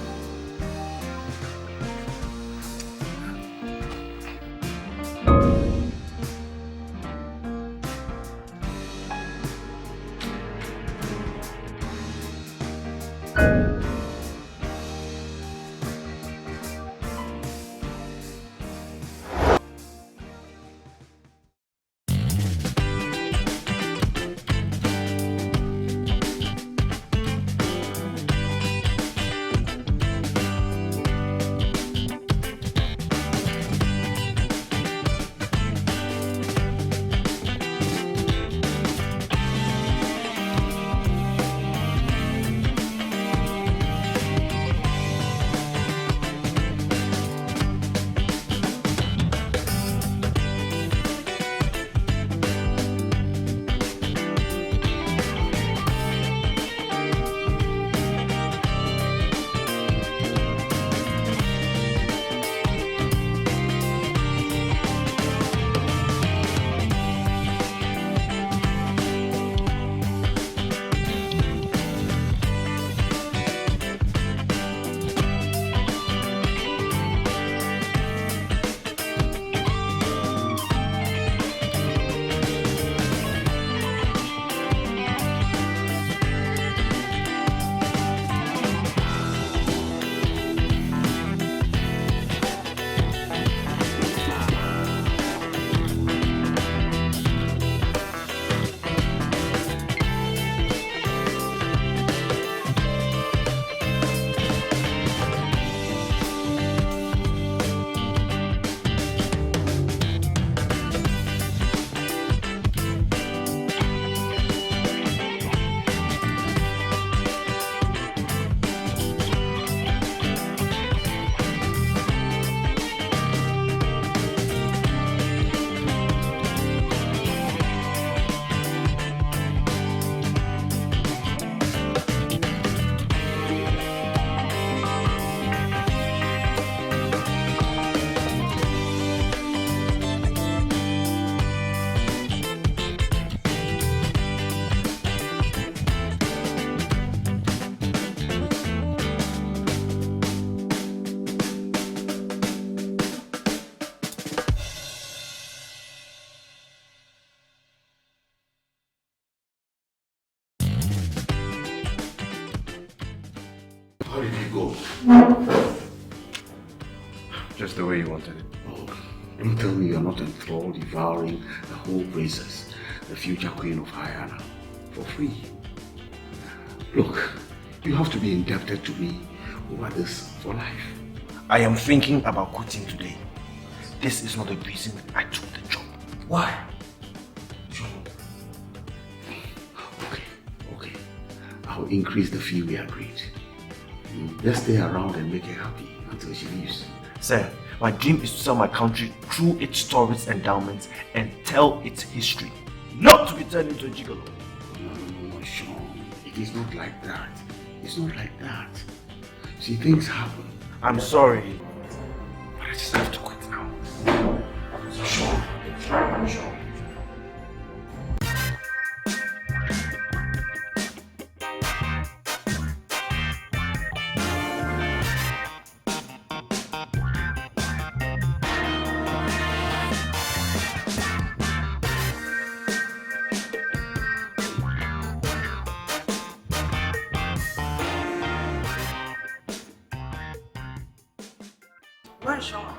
How did it go? Just the way you wanted it. Oh, don't tell me you're not enthralled devouring the whole princess, the future queen of Hayana, for free. Look, you have to be indebted to me over this for life. I am thinking about quitting today. This is not the reason I took the job. Why? Okay. I'll increase the fee we agreed. Just stay around and make her happy until she leaves. Sir, my dream is to sell my country through its tourist endowments and tell its history, not to be turned into a gigolo. No, Sean. It is not like that. It's not like that. See, things happen. I'm sorry, but I just have to quit now. Sure. Where's Sean?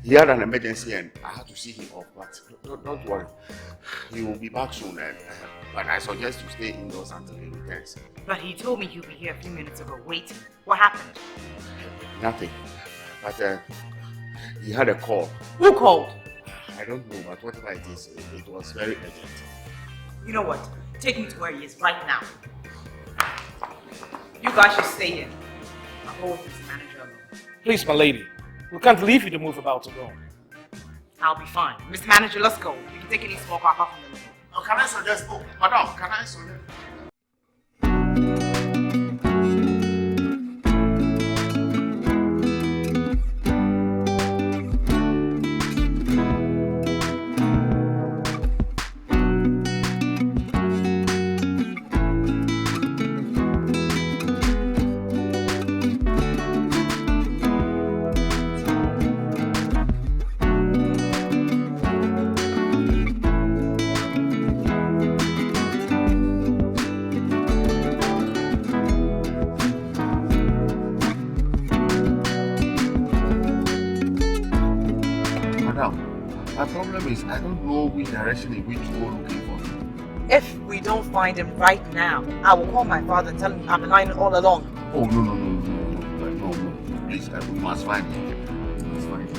He had an emergency and I had to see him off, but don't worry. He will be back soon, but I suggest you stay indoors until he returns. But he told me he'll be here a few minutes ago waiting. What happened? Nothing. But he had a call. Who called? I don't know, but whatever it is, it was very urgent. You know what? Take me to where he is right now. You guys should stay here. I'll go with this manager alone. Please, my lady. We can't leave you to move about alone. I'll be fine. Mr. Manager, let's go. You can take any smoke off from the room. Oh, can I suggest? Oh, madam, can I suggest? I don't know which direction in which to go looking for. If we don't find him right now, I will call my father and tell him I've been lying all along. Oh, no. Please, we must find him. We must find him.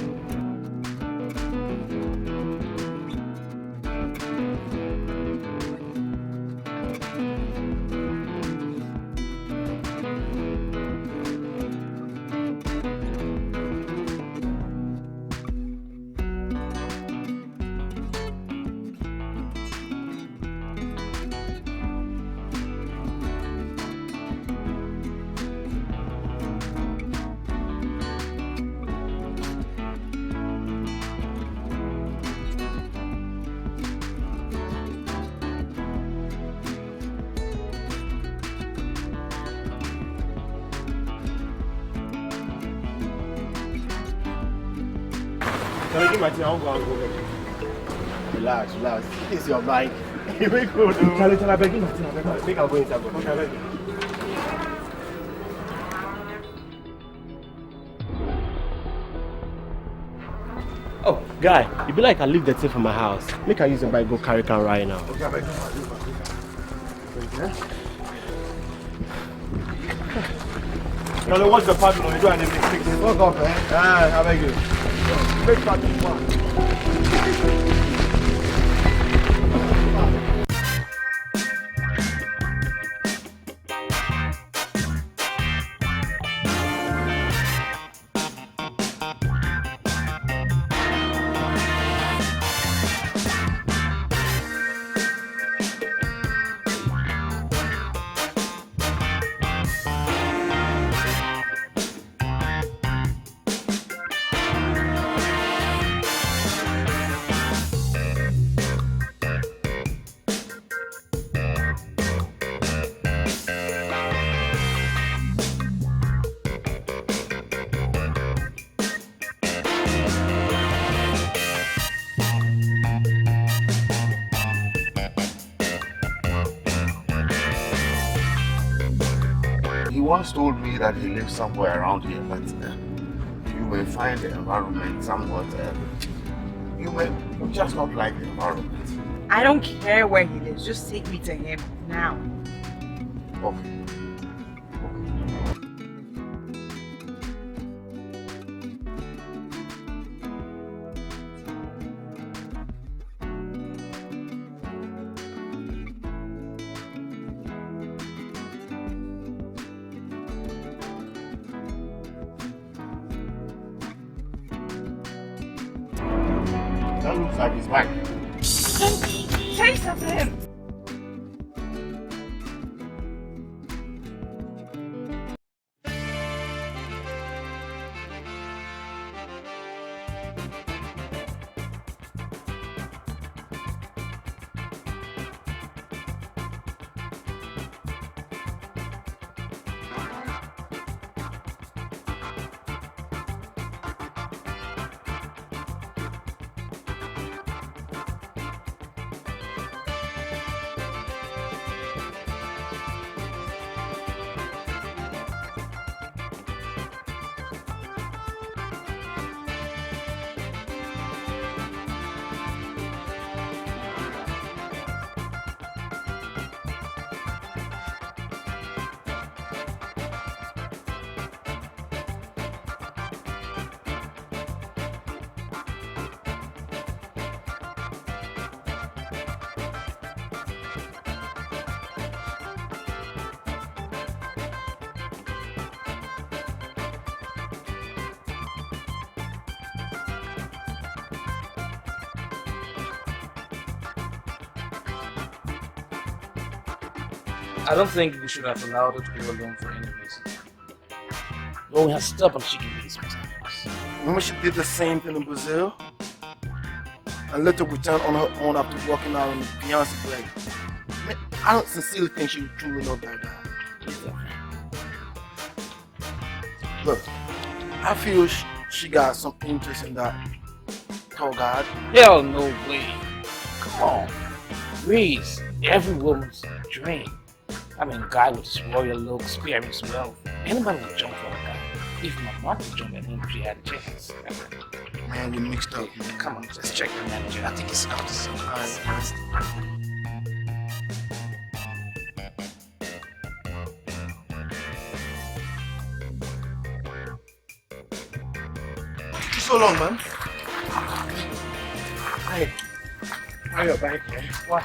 Relax. This is your bike. You make good. Charlie, I beg you, Martin. I think I'll go inside. Okay, I beg you. Oh, guy, you be like I leave the thing from my house. Make I use the bike, go carry can right now. Okay, I beg you. Now, watch the partner. You do an mistake. Fuck off, man. I beg you. Make partner one. once told me that he lives somewhere around here, but you may find the environment somewhat, you may just not like the environment. I don't care where he lives. Just take me to him now. Okay. That looks like his bike. Chase after him. I don't think we should have allowed her to go alone for any reason. Though has stubborn she can be sometimes. Remember she did the same thing in Brazil? And later returned on her own after walking out in Beyonce play. Man, I don't sincerely think she truly loved that guy. Look, I feel she got some interest in that tall guy. Hell no way. Come on. Greece, every woman's dream. I mean, a guy with his royal look, sparing wealth. Anybody would jump for a guy. Even my mom would jump at him if she had a chance. Man, you mixed up, man. Come on, let's check the manager. I think it's out. So long, man. Hey, how your bike, man? What?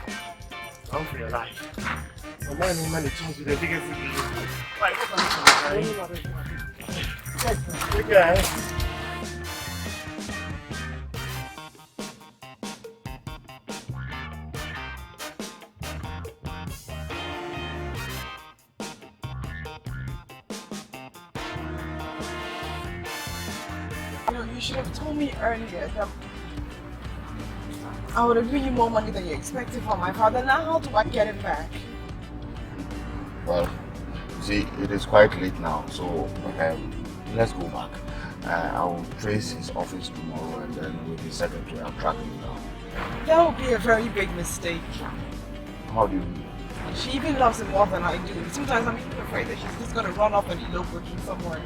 Run for your life. The man tells you the biggest thing you do. Right, what's the guy? You should have told me earlier that I would have given you more money than you expected from my father. Now how do I get it back? Well, see, it is quite late now, so let's go back. I will trace his office tomorrow and then with the secretary I'll track him down. That would be a very big mistake. How do you mean? She even loves him more than I do. Sometimes I'm even afraid that she's just going to run off and elope with him somewhere.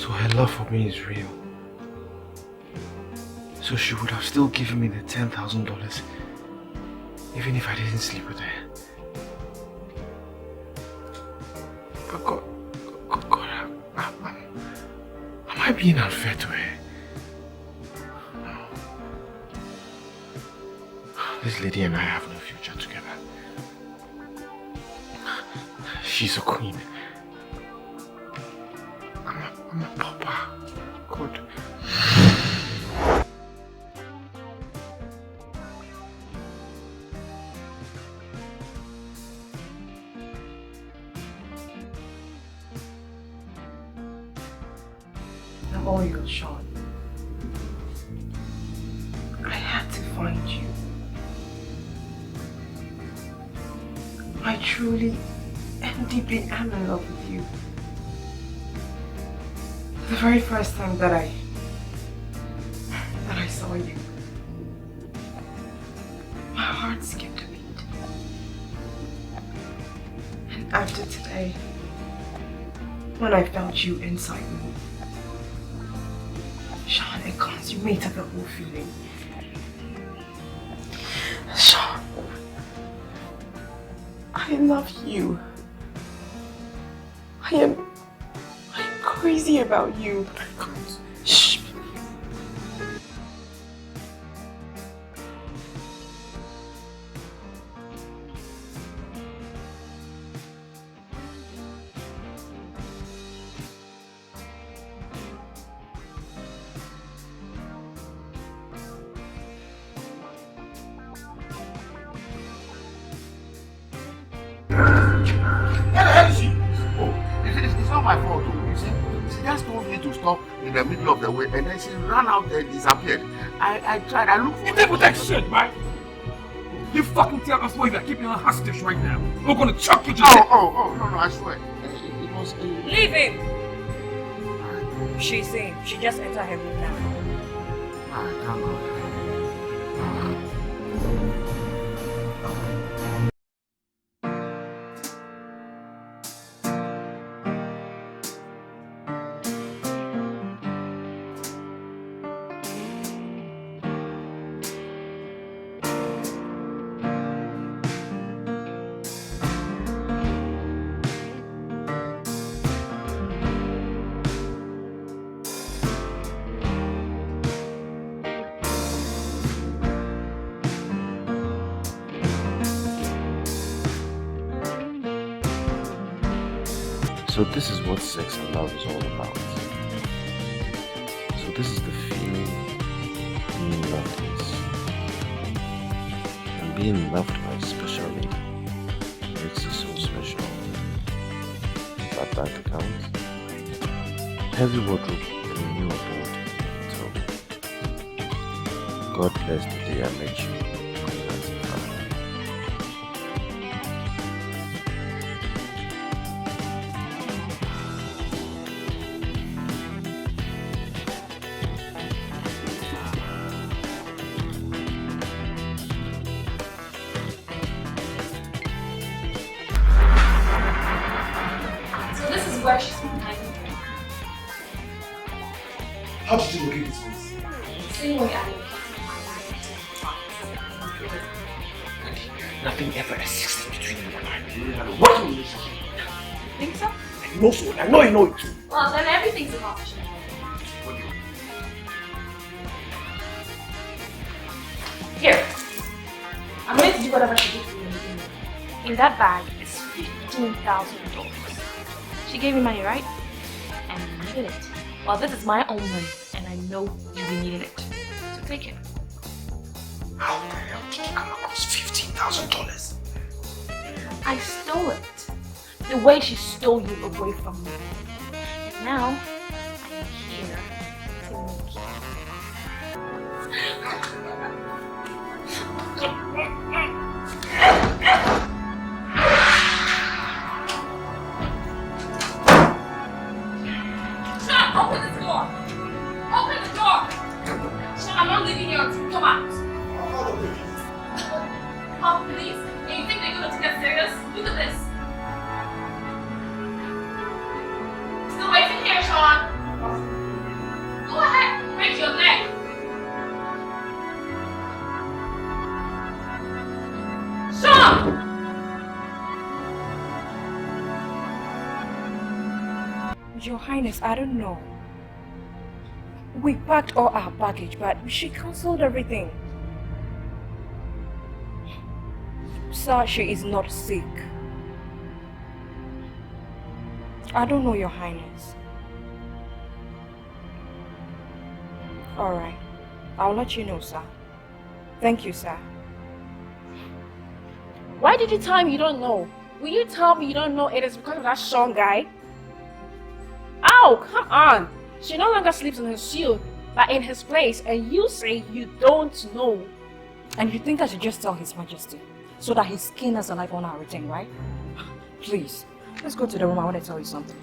So her love for me is real. So she would have still given me the $10,000 even if I didn't sleep with her. But God, am I being unfair to her? No. This lady and I have no future together. She's a queen. I'm a pauper. God. I'm all yours, Sean. I had to find you. I truly and deeply am in love with you. The very first time that I saw you, my heart skipped a beat. And after today, when I felt you inside me, Sean, it consummated the whole feeling. Sean, I love you. I'm crazy about you. I can't. Shh, please. It's not my fault, though. You see, she just told me to stop in the middle of the way, and then she ran out and disappeared. I tried, I looked for her. You did with that shit, right? You fucking tell us why you're keeping her hostage right now. We're gonna chuck you to death. No, I swear. It was a... Leave him! She's in. She just entered her room now. Thank God. So this is what sex and love is all about. So this is the feeling being loved is. And being loved by a special lady makes you so special. That bank account, heavy wardrobe, and a new abode. So God bless the day I met you. Where she's been hiding. How did you locate this place? Same way I located my life. Nothing ever existed between you and I. We had a working relationship. You think so? I know so, and I know you know it too. Well, then everything's a competition. Here. I'm going to do whatever she did for you. In that bag is $15,000. She gave me money, right? And you needed it. Well, this is my own money, and I know you be needing it. So take it. How the hell did you come across $15,000? I stole it. The way she stole you away from me. And now, I'm here to make you. Open the door! Open the door! Sean, I'm not leaving here until you come out. Oh, please? And you think they're going to take us serious? Look at this. Still waiting here, Sean. Your Highness, I don't know. We packed all our baggage, but she cancelled everything. Sir, she is not sick. I don't know, Your Highness. Alright. I'll let you know, sir. Thank you, sir. Why did you tell me you don't know? Will you tell me you don't know it is because of that Sean guy? Ow, come on. She no longer sleeps in her suit, but in his place, and you say you don't know. And you think I should just tell His Majesty, so that his skin is alive on our return, right? Please, let's go to the room. I want to tell you something.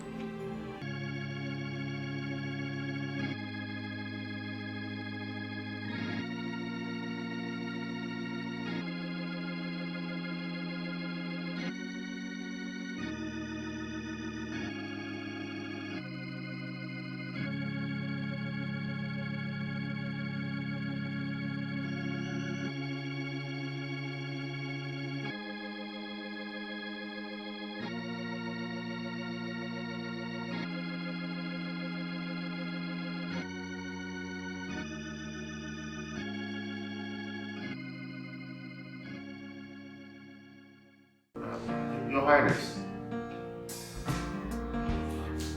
Your Highness.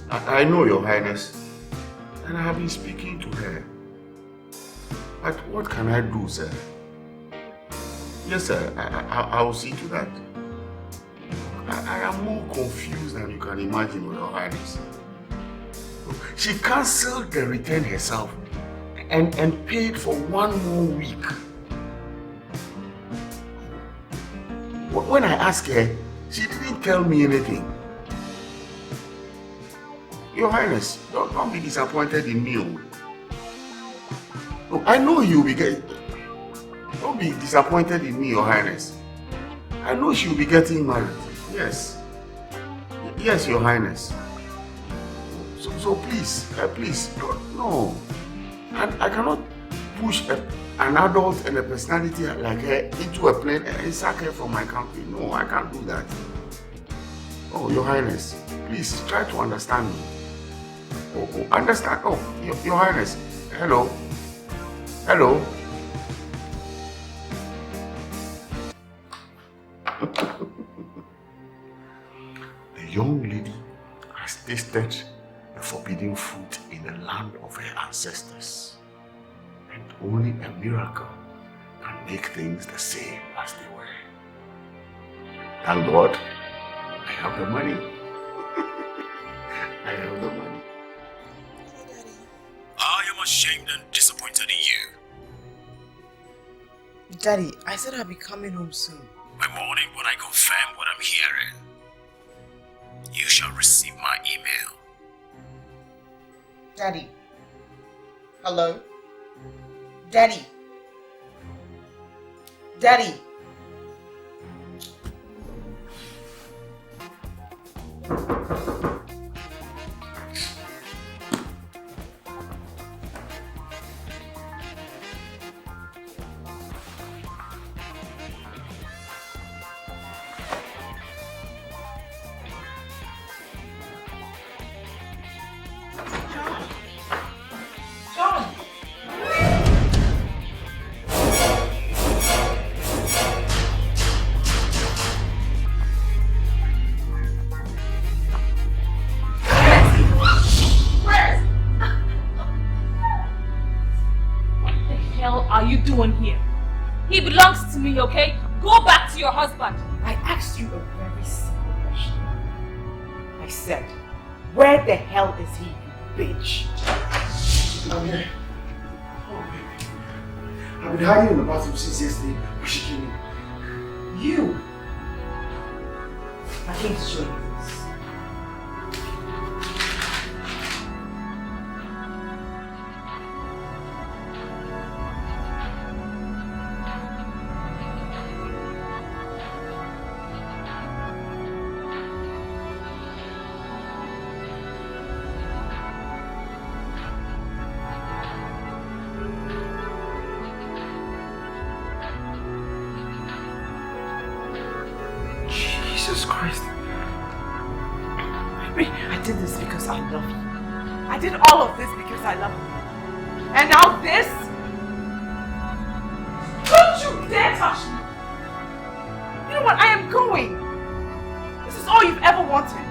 I know, Your Highness, and I have been speaking to her. But what can I do, sir? Yes, sir, I will see to that. I am more confused than you can imagine, Your Highness. She cancelled the return herself and paid for 1 more week. When I asked her, she didn't tell me anything. Your Highness, don't be disappointed in me. No, I know you'll be getting... Don't be disappointed in me, Your Highness. I know she'll be getting married. Yes. Yes, Your Highness. So please, don't, no. And I cannot push an adult and a personality like her into a plane and sack her from my country. No, I can't do that. Oh, Your Highness, please try to understand me. Oh, understand. Oh, Your Highness. Hello. Hello. The young lady has tasted the forbidden fruit in the land of her ancestors. And only a miracle can make things the same as they were. Thank God, I have the money. I have the money. I am ashamed and disappointed in you. Daddy, I said I'll be coming home soon. By morning, when I confirm what I'm hearing, you shall receive my email. Daddy. Hello? Daddy. Daddy. Here. He belongs to me, okay? Go back to your husband. I asked you a very simple question. I said, where the hell is he, you bitch? I'm here. Oh, baby. I've been hiding in the bathroom since yesterday, but she came in. You! I came to show you this. Jesus Christ. I did this because I love you. I did all of this because I love you. And now this? Don't you dare touch me! You know what? I am going. This is all you've ever wanted.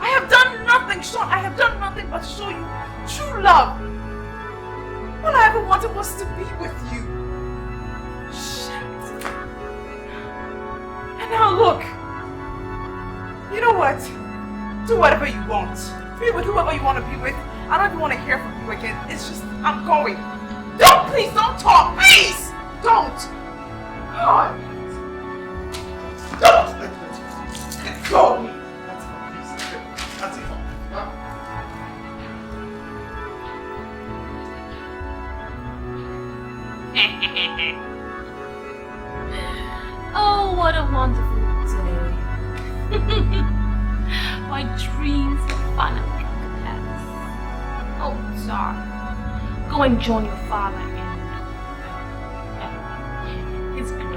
I have done nothing, Sean. I have done nothing but show you true love. All I ever wanted was to be with you. Shit. And now look. You know what? Do whatever you want. Be with whoever you want to be with. I don't even want to hear from you again. It's just, I'm going. Please don't talk. Please! Don't. God. Don't. Let go of me. Oh, what a wonderful day. My dreams are finally come to pass. Oh, sorry. Go and join your father in his grave.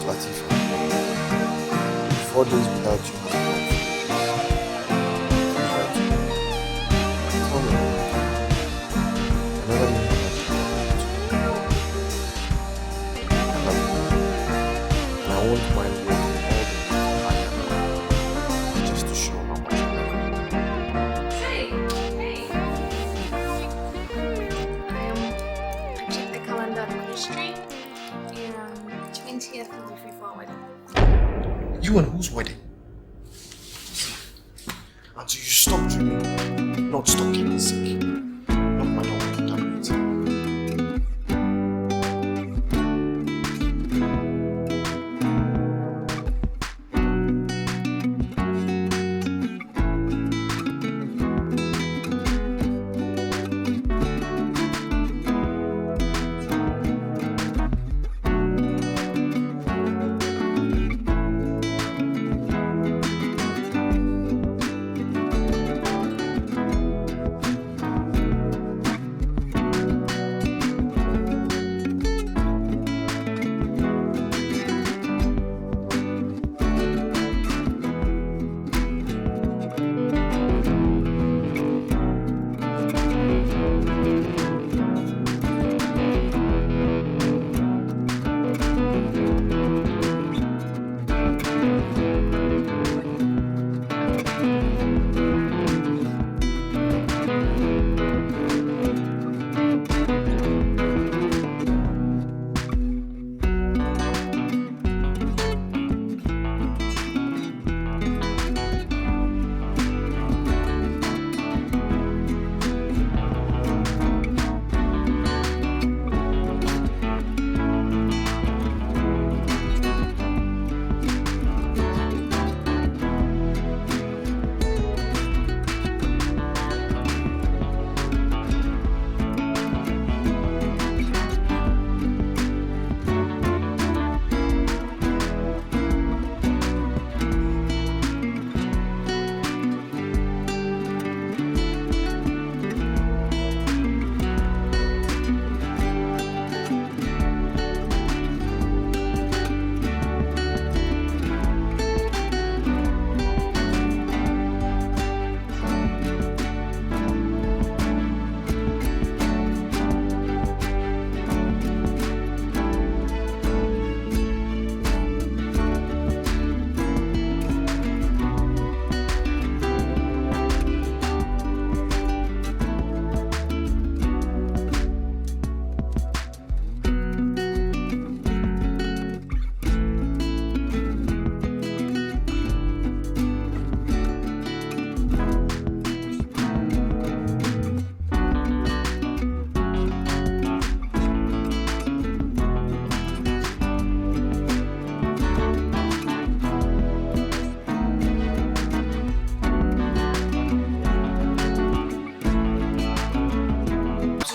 Latifah, 4 days without you has been our wedding. You and whose wedding? Until you stop dreaming, not stop getting sick. Not my daughter to terminate.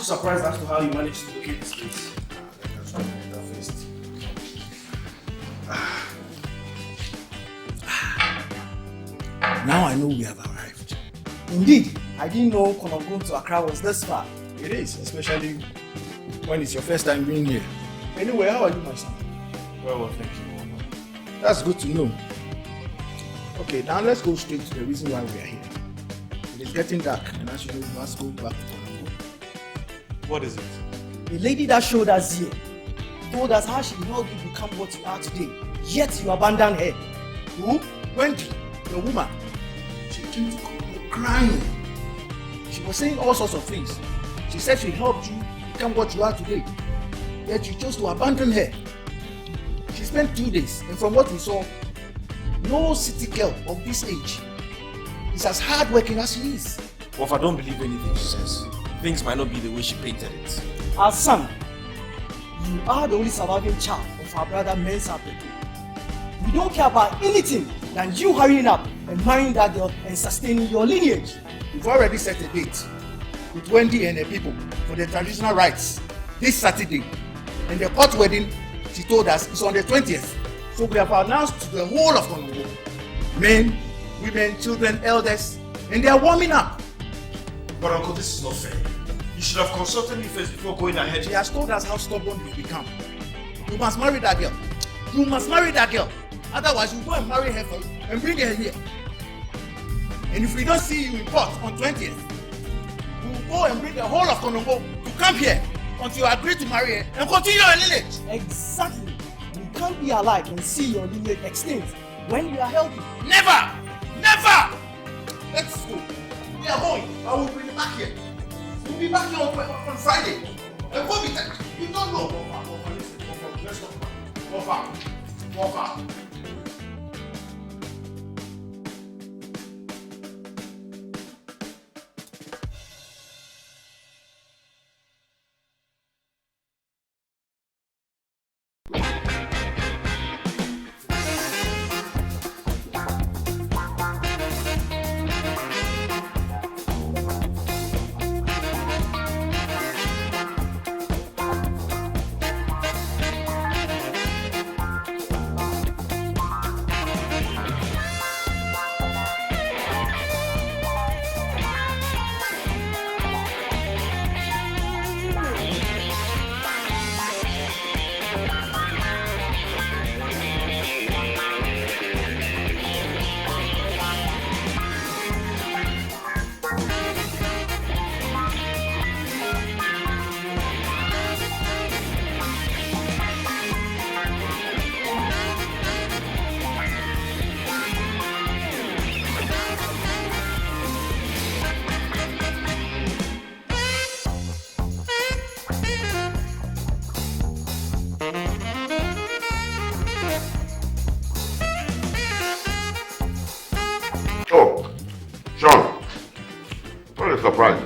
Surprised as to how you managed to locate this place. Let's try to get that first. Now I know we have arrived. Indeed, I didn't know Konongo to Accra was this far. It is, especially when it's your first time being here. Anyway, how are you, my son? Well, thank you. That's good to know. Okay, now let's go straight to the reason why we are here. It is getting dark, and as you know, we must go back to Konongo. What is it? The lady that showed us here told us how she helped you become what you are today, yet you abandoned her. Who? Wendy, the woman. She came to Konongo crying. She was saying all sorts of things. She said she helped you become what you are today, yet you chose to abandon her. She spent 2 days, and from what we saw, no city girl of this age is as hardworking as she is. Well, if I don't believe anything she says, things might not be the way she painted it. Our son, you are the only surviving child of our brother Mensa Peto. We don't care about anything than you hurrying up and marrying that girl and sustaining your lineage. We've already set a date with Wendy and her people for the traditional rites this Saturday. And the court wedding, she told us, is on the 20th. So we have announced to the whole of Konongo, men, women, children, elders, and they are warming up. But uncle, this is not fair. You should have consulted me first before going ahead. She has told us how stubborn you've become. You must marry that girl. You must marry that girl. Otherwise, you go and marry her first and bring her here. And if we don't see you in court on 20th, we will go and bring the whole of Konongo to come here until you agree to marry her and continue your lineage. Exactly. You can't be alive and see your lineage extinct when you are healthy. Never! Never! Let's go. We are going. I will bring you back here. We'll be back here on Friday. And go be there. You don't know. Let's talk about it. Walker. Oh, Sean, what a surprise.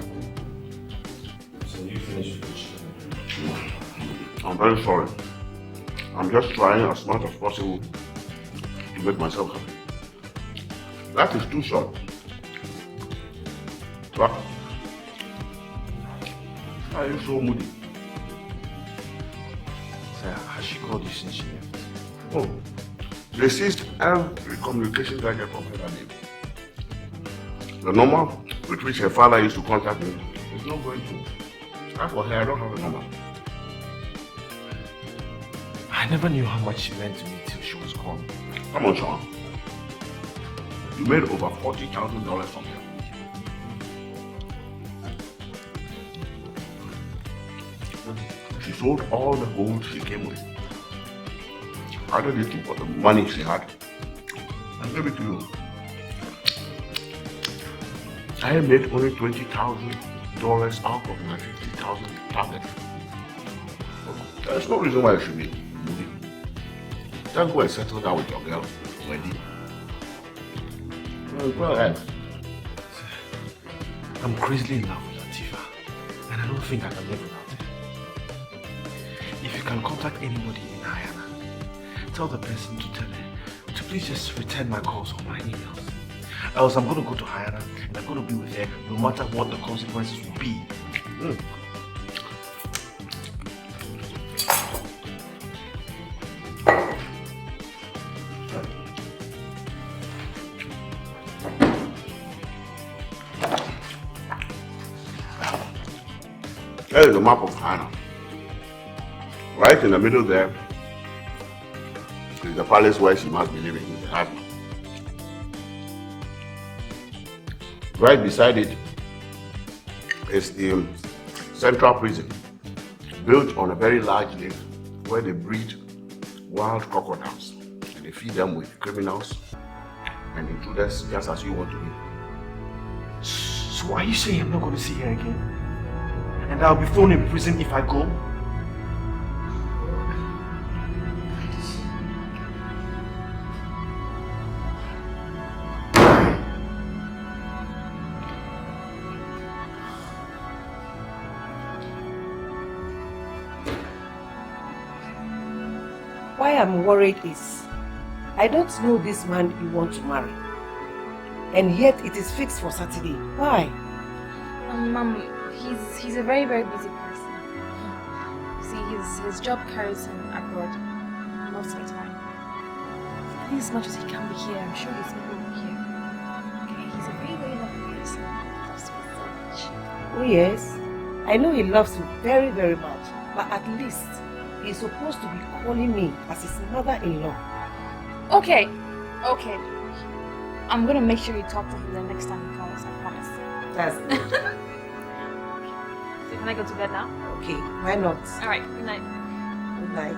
So you finished with I'm very sorry. I'm just trying as much as possible to make myself happy. That is too short. What? Why are you so moody? Sir, has she called you since she left? Oh, they ceased every communication that I get from her name. The number with which her father used to contact me is not going to. As for her, I don't have a number. I never knew how much she meant to me till she was gone. Come on, Sean. You made over $40,000 from her. She sold all the gold she came with. Added it to the money she had and gave it to you. I made only $20,000 out of my $50,000 target. There's no reason why I should be moody. Just go and settle down with your girl already. Go ahead. I'm crazily in love with Latifah, and I don't think I can live without her. If you can contact anybody in Guyana, tell the person to tell her to please just return my calls or my emails. Else I'm going to go to Guyana and I'm going to be with her no matter what the consequences will be. There is a map of Ghana. Right in the middle there is the palace where she must be living in the harbor. Right beside it is the central prison, built on a very large lake where they breed wild crocodiles and they feed them with criminals and intruders just as you want to be. So are you saying I'm not going to see her again? And I'll be thrown in prison if I go? Why I'm worried is, I don't know this man you want to marry. And yet it is fixed for Saturday. Why? Mom, he's a very, very busy person. See, his job carries him abroad most of the time. And as much as he can be here, I'm sure he's never be here. Okay, he's a very, very lovely person. He loves me so much. Oh yes, I know he loves you very, very much. But at least he's supposed to be calling me as his mother-in-law. Okay. I'm gonna make sure you talk to him the next time he calls, I promise. That's good. So can I go to bed now? Okay, why not? Alright, good night. Good night.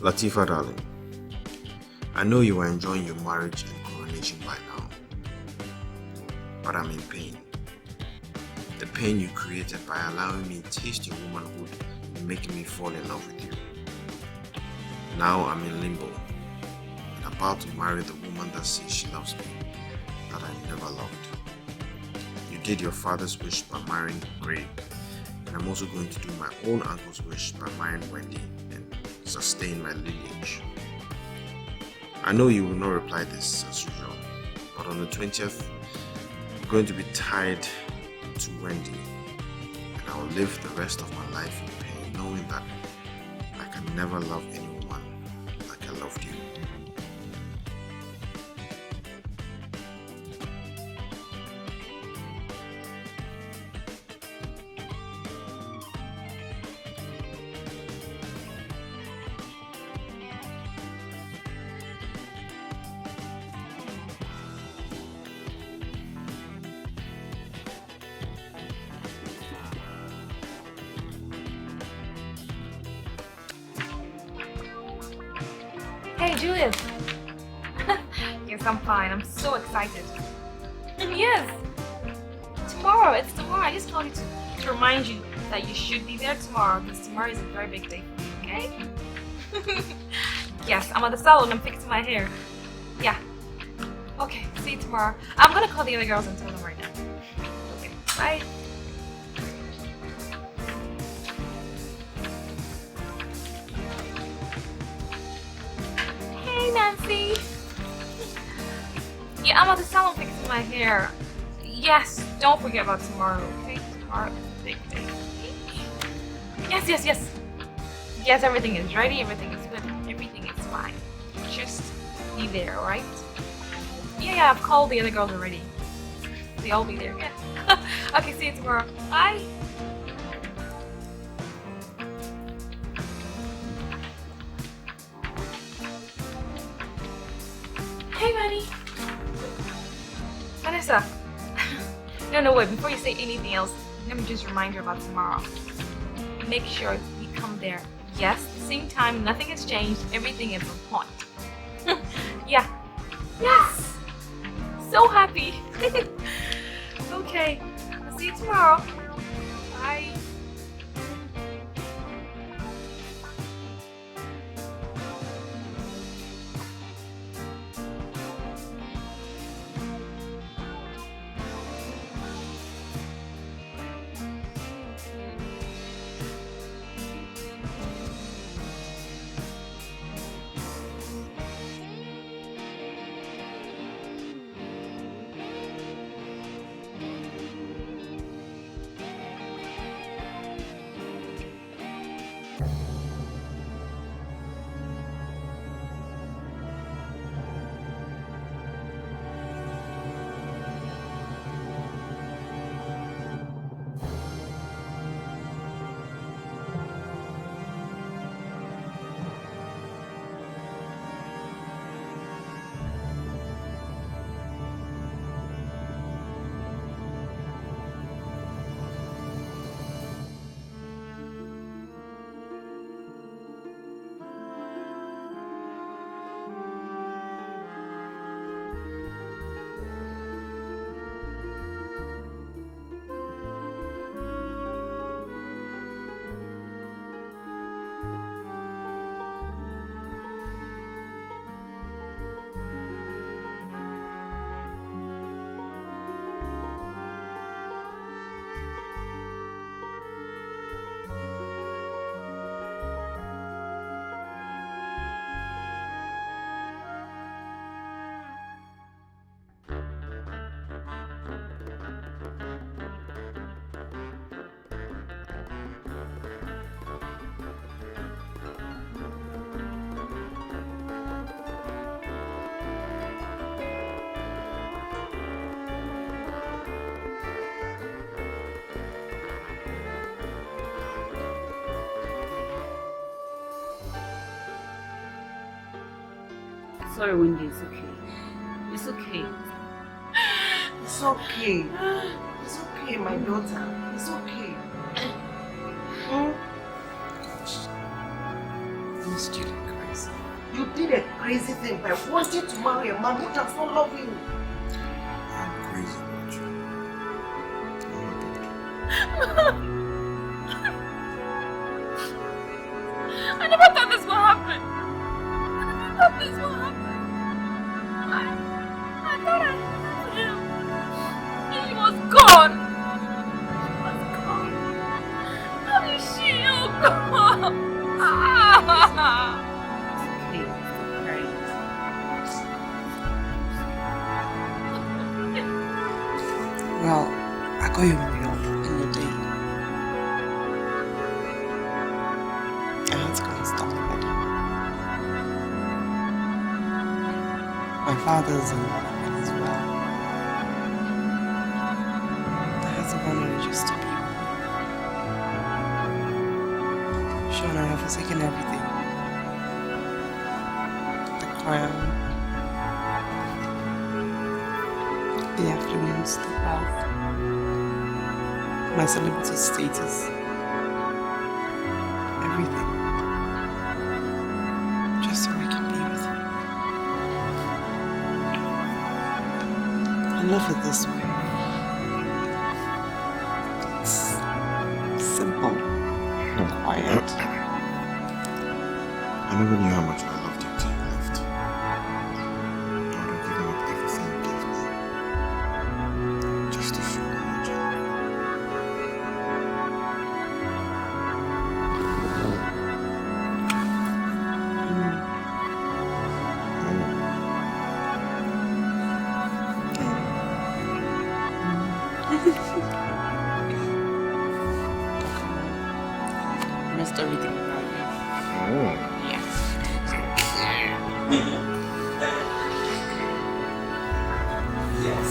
Latifah, darling, I know you are enjoying your marriage and coronation by now, but I'm in pain. The pain you created by allowing me to taste your womanhood and making me fall in love with you. Now I'm in limbo and about to marry the woman that says she loves me, that I never loved. You did your father's wish by marrying Gray, and I'm also going to do my own uncle's wish by marrying Wendy and sustain my lineage. I know you will not reply this as usual, but on the 20th, I'm going to be tied to Wendy, and I will live the rest of my life in pain, knowing that I can never love anyone like I loved you. Hey, Julius. Yes, I'm fine. I'm so excited. Yes. Tomorrow. It's tomorrow. I just called you to remind you that you should be there tomorrow because tomorrow is a very big day for me, okay? Yes, I'm at the salon. I'm fixing my hair. Yeah. Okay, see you tomorrow. I'm gonna call the other girls and tell them right now. Okay, bye. Hey, Nancy. Yeah, I'm at the salon fixing my hair. Yes, don't forget about tomorrow, okay? Tomorrow is a big day. Yes, yes, yes. Yes, everything is ready. Everything is good. Everything is fine. Just be there, alright? Yeah, I've called the other girls already. They'll all be there, yeah. Okay, see you tomorrow. Bye. Hey, buddy. Vanessa. No, wait. Before you say anything else, let me just remind you about tomorrow. Make sure you come there. Yes, same time. Nothing has changed. Everything is on point. Yeah. Yes. So happy. Okay. I'll see you tomorrow. Bye. Sorry, Wendy, it's okay. It's okay. It's okay. It's okay, my daughter. It's okay. Miss Julie Christ. You did a crazy thing by wanting to marry a man who does not love you. I'm crazy about you. I never thought this would happen. I never thought this would happen. I thought I had him. And he was gone. He was gone. How did she go? Well, I got your mail in the day. I had to go and stop the wedding. My father's in London as well. I had to run away just to be with him. Sean and I have forsaken everything. The crown, the affluence, the wealth, my celebrity status, everything, just so I can be with you. I love it this way. It's simple and quiet. I never knew how much I loved you till you left. I would have given up everything you gave me just to feel how much I love you. I missed everything about you. Yes. Yes.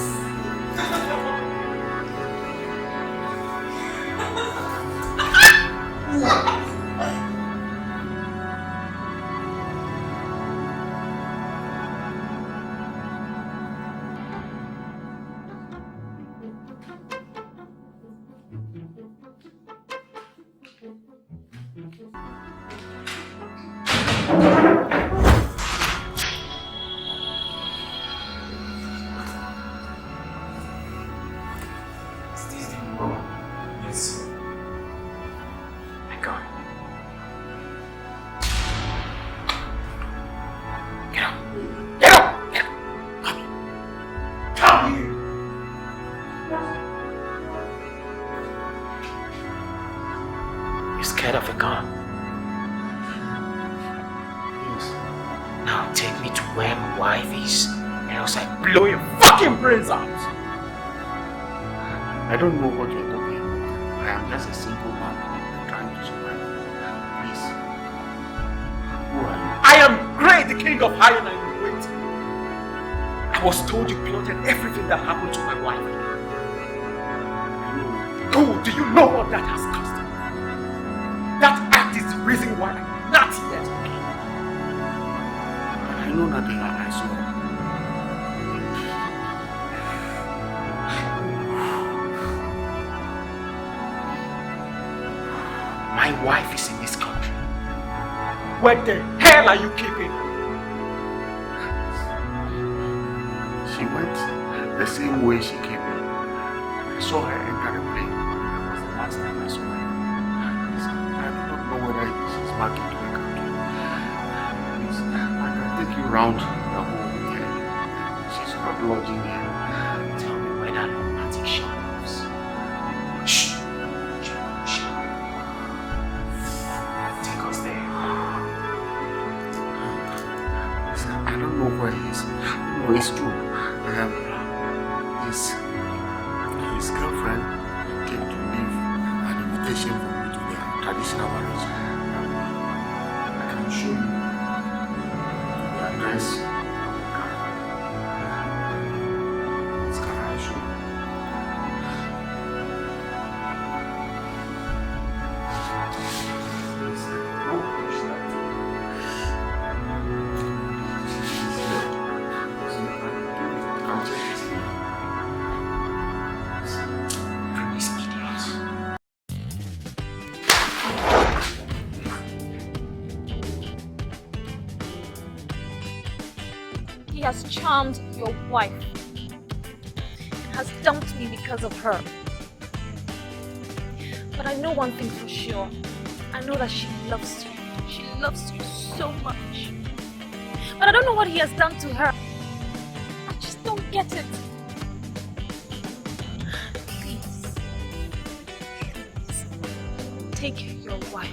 Yes. My God. Get up. Get up. Get up. Come here. You scared of a gun? Yes. Now take me to where my wife is, and else I blow your fucking brains out. I don't know what you're talking about. I am just a simple man trying to survive. Please. Who are you? I am Great, the king of high and wait. I was told you plotted everything that happened to my wife. Go, do you know what that has cost me? That act is the reason why I'm not yet okay. I know nothing, I swear. My wife is in this country. Where the hell are you keeping her? She went the same way she came in. I saw her enter the plane. That was the last time I saw her. I do not know whether she's back into the country. Please, I can take you round the whole weekend. She's not lodging here. Tell me where that romantic shop lives. Shh. Take us there. I don't know where he is. No, it's true. His girlfriend came to leave an invitation for me to their traditional marriage. I can show you the address. Can I show you? Don't push that. has charmed your wife and has dumped me because of her. But I know one thing for sure. I know that she loves you. She loves you so much. But I don't know what he has done to her. I just don't get it. Please. Take your wife.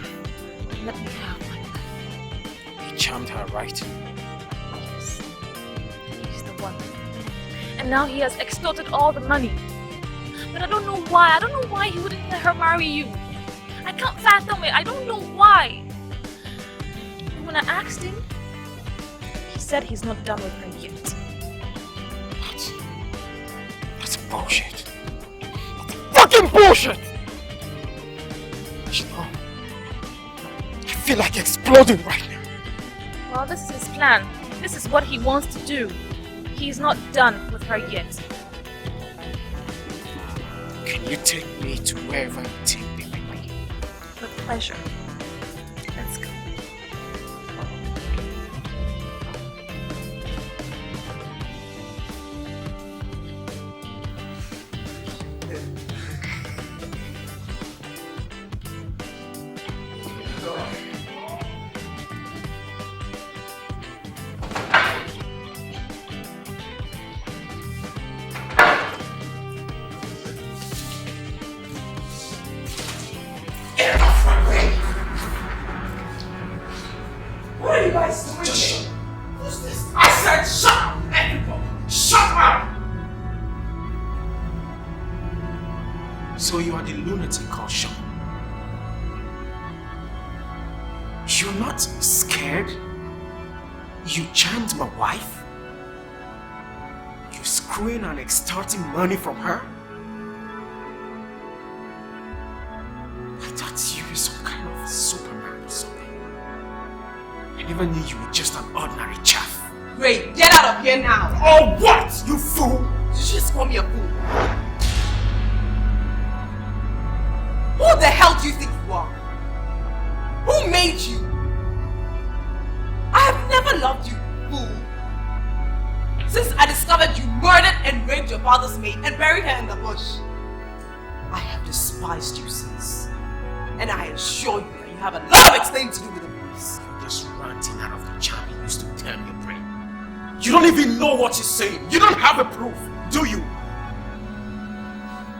Let me have my life. You charmed her, right? Yes. He's the one. And now he has extorted all the money. But I don't know why. I don't know why he wouldn't let her marry you. I can't fathom it. I don't know why. And when I asked him, he said he's not done with her yet. That's bullshit. That's fucking bullshit! You know, I feel like exploding right now. Well, this is his plan. This is what he wants to do. He's not done with her yet. Can you take me to wherever you take me? With pleasure. Let's go. What are you guys doing here? Who's this? I said shut up, everybody! Shut up! So you are the lunatic called Sean. You're not scared? You charmed my wife? You screwing and extorting money from her? I thought you were some kind of Superman or something. I never knew you were just an ordinary chaff. Great, get out of here now! Oh what, you fool! Did you just call me a fool? Who the hell do you think you are? Who made you? I have never loved you, fool. Since I discovered you murdered and raped your father's maid and buried her in the bush. I have despised you since. And I assure you that you have a lot of explaining to do with the police. You're just ranting out of the charm you used to tell your brain. You don't even know what you're saying. You don't have a proof, do you?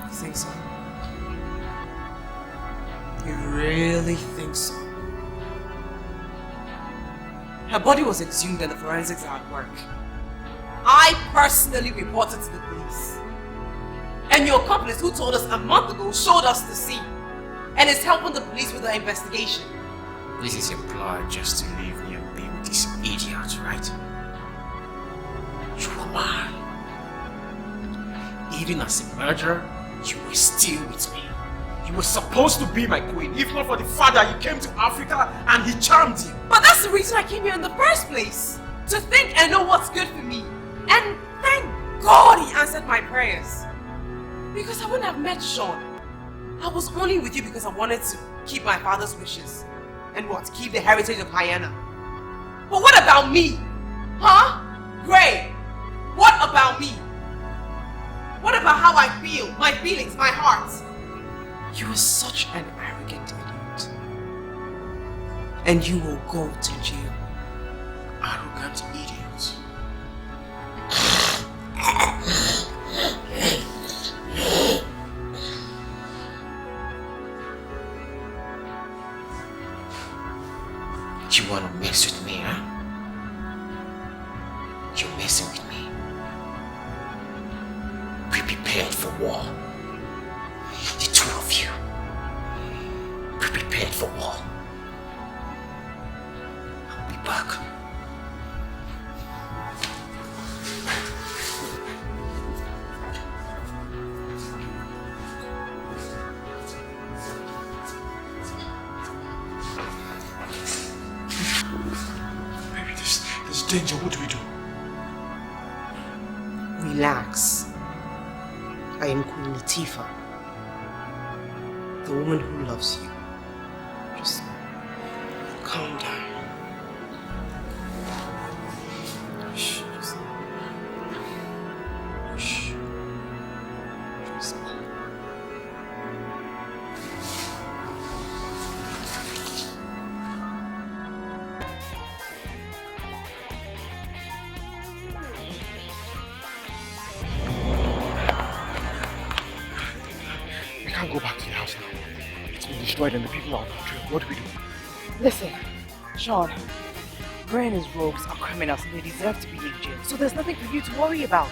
You think so? You really think so? Her body was exhumed and the forensics are at work. I personally reported to the police. And your accomplice who told us a month ago showed us the scene and is helping the police with the investigation. This is your plan just to leave me and be with this idiot, right? You were mine. Even as a murderer, you were still with me. You were supposed to be my queen, if not for the fact that you came to Africa and he charmed you. But that's the reason I came here in the first place. To think and know what's good for me. And thank God he answered my prayers. Because I wouldn't have met Sean. I was only with you because I wanted to keep my father's wishes. And what? Keep the heritage of Hyena. But what about me? Huh? Gray, what about me? What about how I feel? My feelings, my heart? You are such an arrogant idiot. And you will go to jail. Arrogant idiot. You wanna mess with me, huh? You're messing with me. Be prepared for war. The two of you. Be prepared for war. I'll be back. Baby, there's danger. What do we do? Relax. I am Queen Lateefah, the woman who loves you. Just calm down. Shh, just destroyed and the people are on our trail. What do we do? Listen, Sean, Gray and his rogues are criminals and they deserve to be in jail. So there's nothing for you to worry about.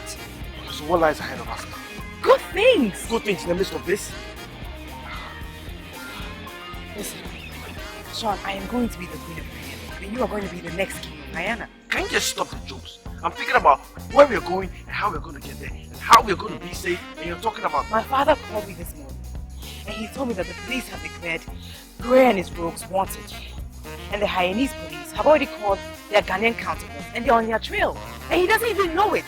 So what lies ahead of us now? Good things! Good things in the midst of this? Listen, Sean, I am going to be the queen of Guyana, and you are going to be the next king of Guyana. Can you just stop the jokes? I'm thinking about where we're going and how we're going to get there and how we're going to be safe, and you're talking about... My father called me this morning and he told me that the police have declared Gray and his rogues wanted. And the Hyanese police have already called their Ghanaian counterparts and they're on their trail. And he doesn't even know it.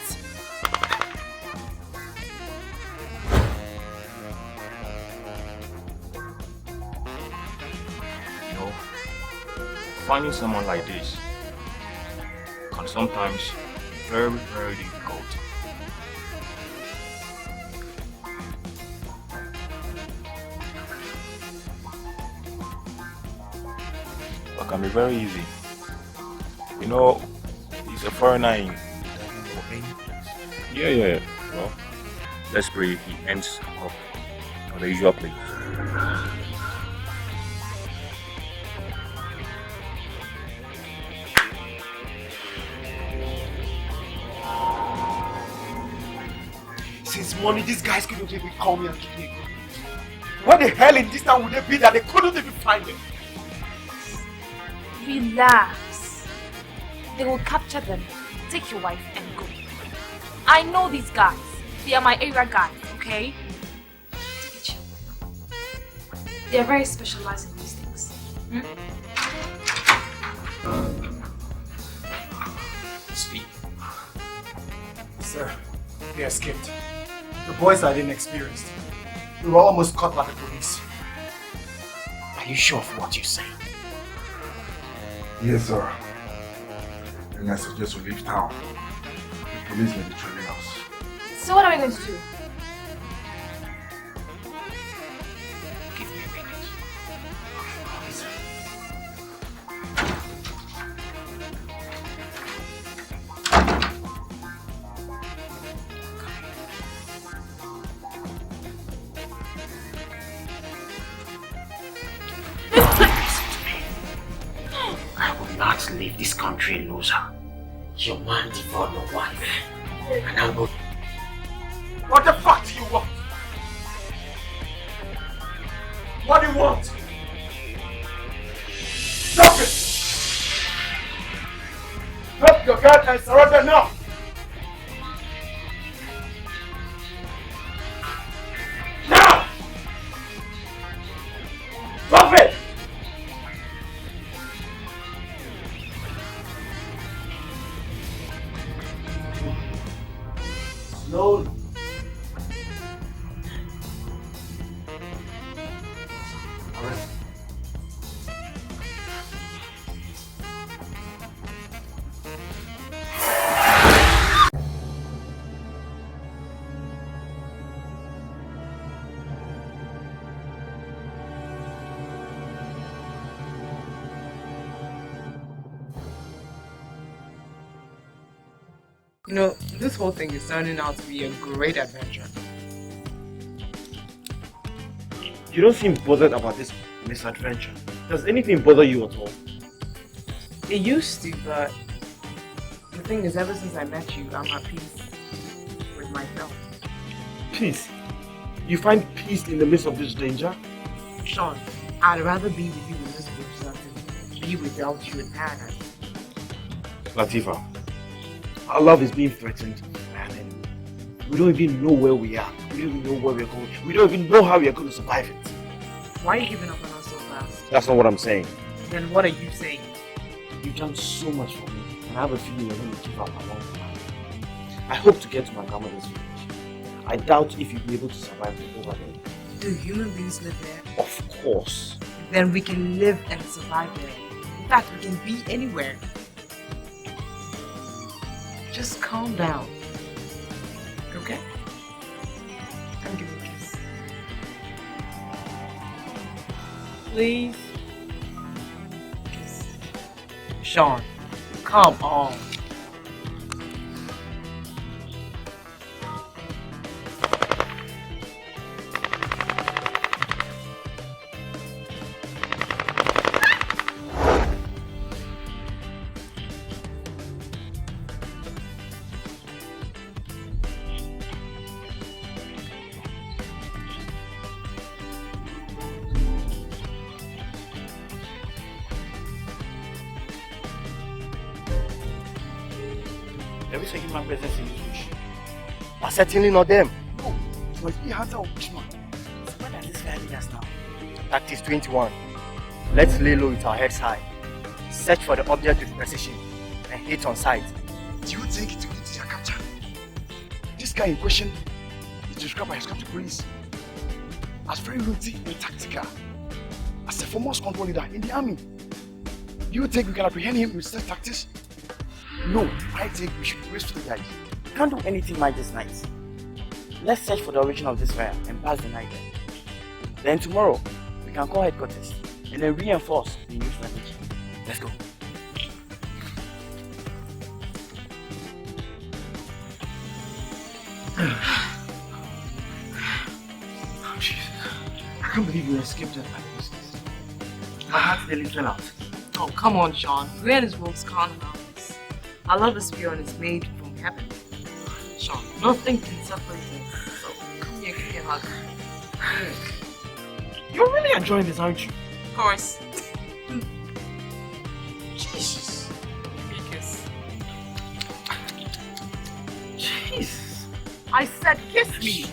You know, finding someone like this can sometimes be very, very difficult. But can be very easy. You know, he's a foreigner in yeah. Well, let's pray he ends up on the usual place. Since morning, these guys couldn't even call me and give me a good news. What the hell in this town would they be that they couldn't even find them? Relax. They will capture them, take your wife and go. I know these guys. They are my area guys, okay? Take it chill. They are very specialized in these things. Speak. Sir, they escaped. The boys are inexperienced. We were almost caught by the police. Are you sure of what you say? Yes, sir. And I suggest we leave town. The police may be trailing us. So what are we going to do? Give me a minute. Listen. I will not leave this country, loser. Your man devoured your wife. And I'm going. What the fuck do you want? What do you want? Stop it! Drop your gun and surrender now! Now! Drop it! Slowly. You know, this whole thing is turning out to be a great adventure. You don't seem bothered about this misadventure. Does anything bother you at all? It used to, but the thing is, ever since I met you, I'm at peace with myself. Peace? You find peace in the midst of this danger? Sean, I'd rather be with you in this bush than be without you in paradise. Latifah, our love is being threatened, and we don't even know where we are. We don't even know where we're going. We don't even know how we are going to survive it. Why are you giving up on us so fast? That's not what I'm saying. Then what are you saying? You've done so much for me, and I have a feeling you're going to give up along the line. I hope to get to my grandmother's village. I doubt if you'll be able to survive over there. Do human beings live there? Of course. Then we can live and survive there. In fact, we can be anywhere. Just calm down. Okay? I'm giving you a kiss. Please? Kiss. Sean, come on. There is a human presence in this bush. But certainly not them. No, it must be a hunter or bushman. So where does this guy lead us now? Tactics 21. Let's lay low with our heads high. Search for the object with precision and hit on sight. Do you think it will get their capture? This guy in question is described by his categories as very rooty and tactical, as a foremost control leader in the army. Do you think we can apprehend him with such tactics? No, I think we should race to the guys. Can't do anything much this night. Let's search for the origin of this fire and pass the night there. Then tomorrow, we can call headquarters and then reinforce the new strategy. Let's go. Oh, Jesus. I can't believe we escaped that like this. My heart nearly fell out. Oh, come on, Sean. We and his wolves can't harm us. Our love is pure and is made from heaven. Sean, nothing can separate us. So, come here, give me a hug. You're really enjoying this, aren't you? Of course. Jesus. Give me a kiss. Jesus. I said kiss me.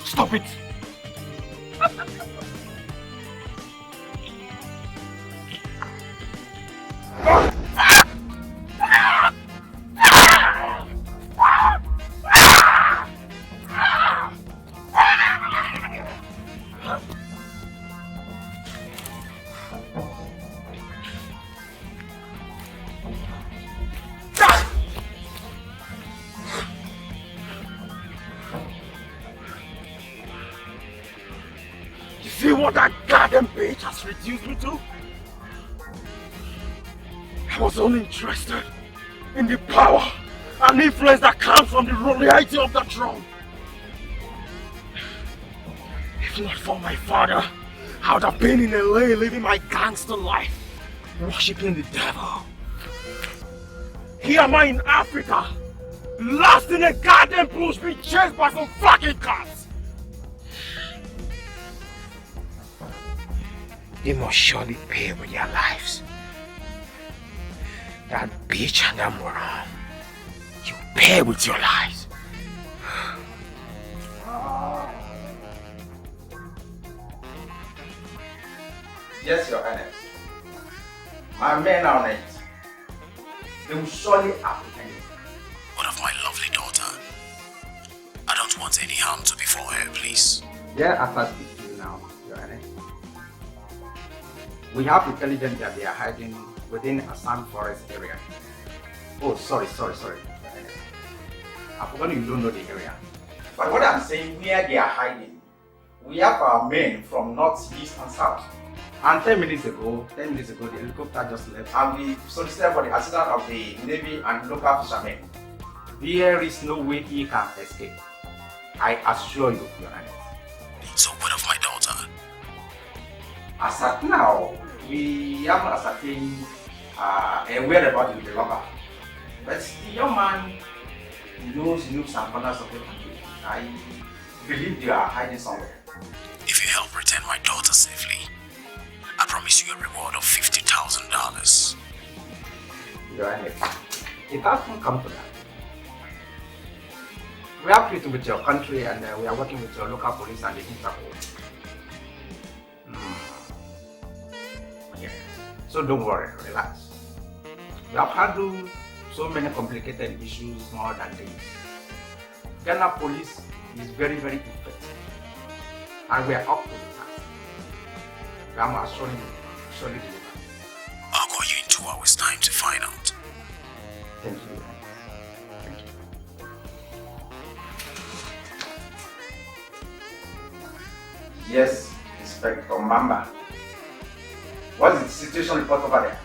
Stop it! See what that goddamn bitch has reduced me to? I was only interested in the power and influence that comes from the royalty of the throne. If not for my father, I would have been in LA living my gangster life, worshipping the devil. Here am I in Africa, lost in a goddamn bush, being chased by some fucking cats. They must surely pay with their lives. That bitch and that moron, you pay with your lives. Yes, Your Highness. My men are on it. They will surely apprehend you. What of my lovely daughter? I don't want any harm to befall her, please. Yeah, as I speak to you now, Your Highness. We have intelligence that they are hiding within a sand forest area. Oh, sorry, Your Highness. I've forgotten you don't know the area. But what I'm saying, where they are hiding, we have our men from north, east, and south. And 10 minutes ago, the helicopter just left and we solicited for the assistance of the Navy and local fishermen. There is no way he can escape. I assure you, Your Highness. So what of my daughter? As at now, we haven't ascertained a whereabouts of the robber. But the young man knows nooks and corners of the country. I believe they are hiding somewhere. If you help return my daughter safely, I promise you a reward of $50,000. Your Highness, it hasn't come to that. We are treated with your country and we are working with your local police and the Interpol. Yes. So don't worry, relax. We have handled so many complicated issues more than this. Ghana police is very, very effective. And we are up to the task. I'm assuring you, surely deliver. I'll call you in 2 hours' time to find out. Thank you. Thank you. Yes, Inspector Mamba. What's the situation report over there?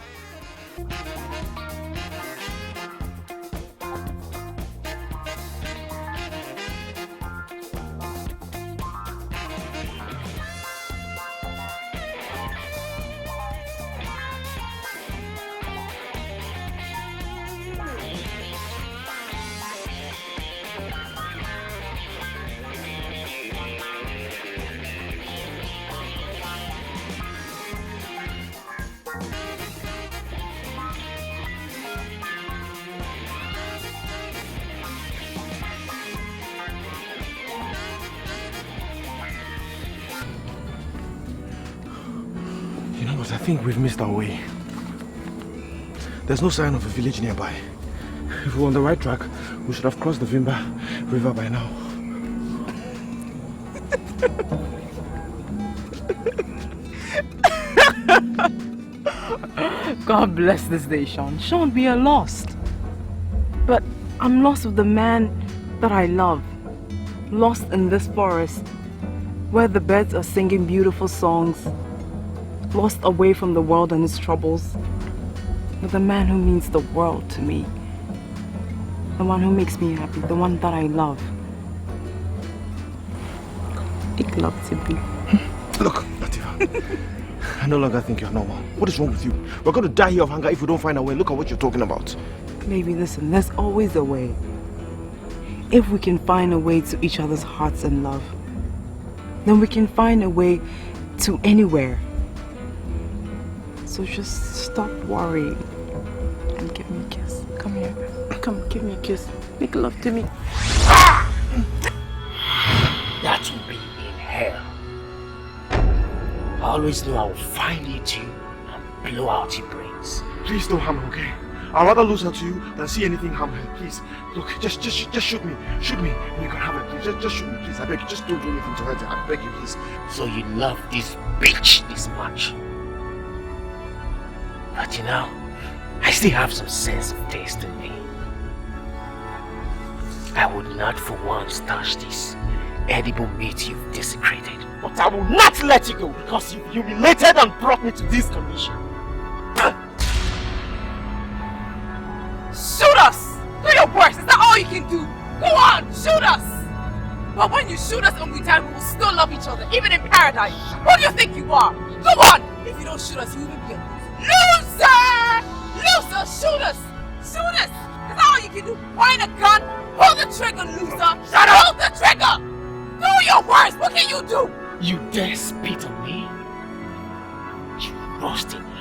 But I think we've missed our way. There's no sign of a village nearby. If we're on the right track, we should have crossed the Vimba River by now. God bless this day, Sean. Sean, we are lost. But I'm lost with the man that I love. Lost in this forest, where the birds are singing beautiful songs. Lost away from the world and its troubles. With the man who means the world to me. The one who makes me happy. The one that I love. Ik love to be. Look, Latifah. I no longer think you're normal. What is wrong with you? We're going to die here of hunger if we don't find a way. Look at what you're talking about. Maybe listen, there's always a way. If we can find a way to each other's hearts and love, then we can find a way to anywhere. So just stop worrying and give me a kiss. Come here. Come, give me a kiss. Make love to me. That will be in hell. I always knew I would find you two and blow out your brains. Please don't harm her, okay? I'd rather lose her to you than see anything harm her. Please, look, just shoot me. Shoot me and you can have her, please. Just shoot me, please. I beg you, just don't do anything to her. I beg you, please. So you love this bitch this much. But you know, I still have some sense of taste in me. I would not for once touch this edible meat you've desecrated. But I will not let you go because you humiliated and brought me to this condition. Shoot us! Do your worst! Is that all you can do? Go on! Shoot us! But when you shoot us and we die, we will still love each other, even in paradise. Who do you think you are? Go on! If you don't shoot us, you will be a loser! Loser! Shoot us! Shoot us! Is that all you can do? Find a gun, pull the trigger, loser! Shut up! Pull the trigger! Do your worst! What can you do? You dare spit on me? You roasting man.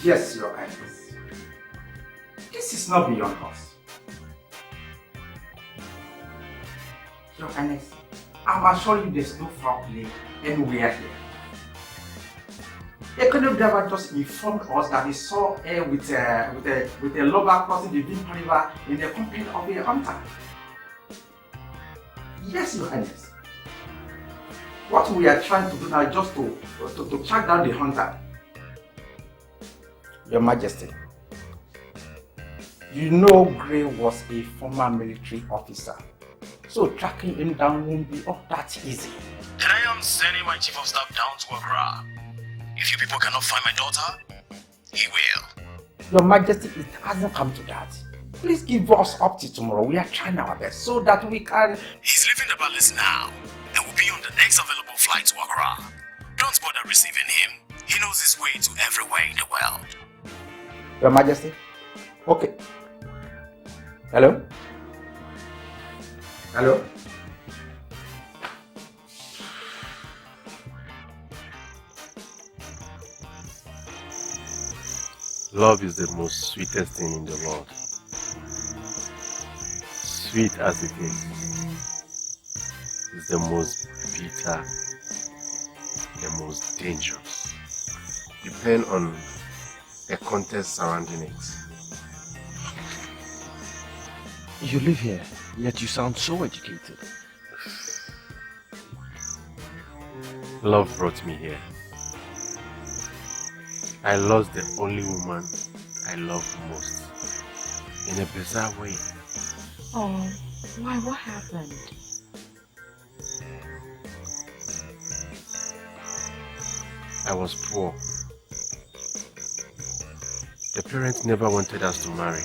Yes, Your Highness. This is not beyond us. Your Highness, I'm assuring you there's no foul play anywhere here. A canoe driver just informed us that he saw her with a logger crossing the Vimba River in the company of a hunter. Yes, Your Highness. What we are trying to do now is just to track down the hunter. Your Majesty, you know Gray was a former military officer, so tracking him down won't be all that easy. Then I am sending my chief of staff down to Okoro. If you people cannot find my daughter, he will. Your Majesty, it hasn't come to that. Please give us up to tomorrow. We are trying our best so that we can... He's leaving the palace now and will be on the next available flight to Okoro. Don't bother receiving him. He knows his way to everywhere in the world. Your Majesty? Okay. Hello? Hello? Love is the most sweetest thing in the world. Sweet as it is the most bitter, the most dangerous. Depend on the context surrounding it. You live here, yet you sound so educated. Love brought me here. I lost the only woman I loved most in a bizarre way. Oh, why? What happened? I was poor. The parents never wanted us to marry.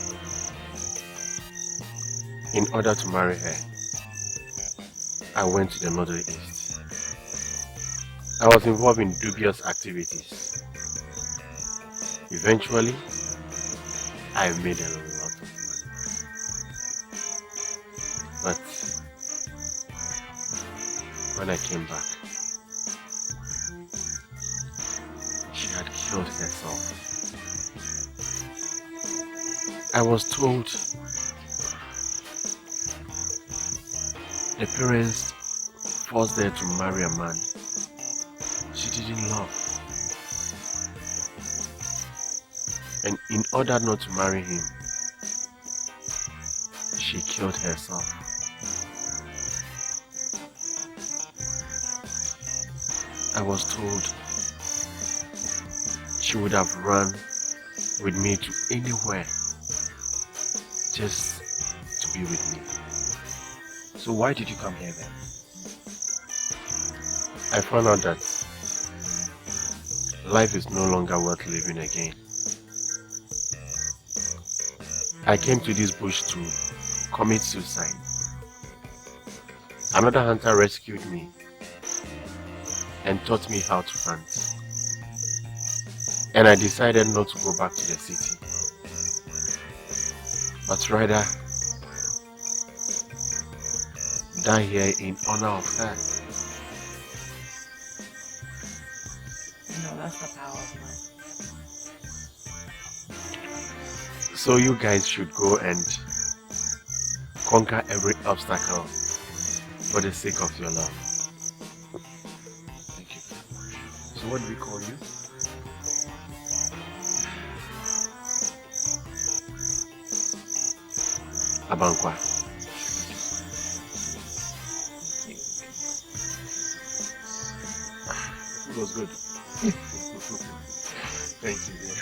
In order to marry her, I went to the Middle East. I was involved in dubious activities. Eventually, I made a lot of money. But when I came back, she had killed herself. I was told the parents forced her to marry a man she didn't love. And in order not to marry him, she killed herself. I was told she would have run with me to anywhere just to be with me. So why did you come here then? I found out that life is no longer worth living again. I came to this bush to commit suicide. Another hunter rescued me and taught me how to hunt. And I decided not to go back to the city, but rather die here in honor of her. No, that's the power of love. So you guys should go and conquer every obstacle for the sake of your love. Thank you. So what do we call you? Abankwa. It was good. Thank you, dear.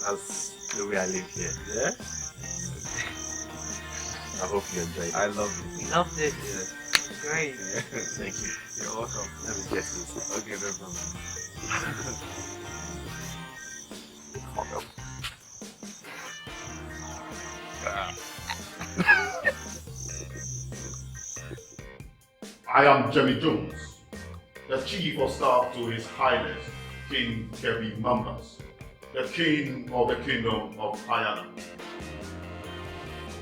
That's the way I live here. Yeah? I hope you enjoyed it. I loved it. Loved it. Yeah. Great. Thank you. You're welcome. Let me get this. Okay, no problem. Fuck up. I am Jemmy Jones, the Chief of Staff to His Highness King Kebi Mambas, the King of the Kingdom of Hayana.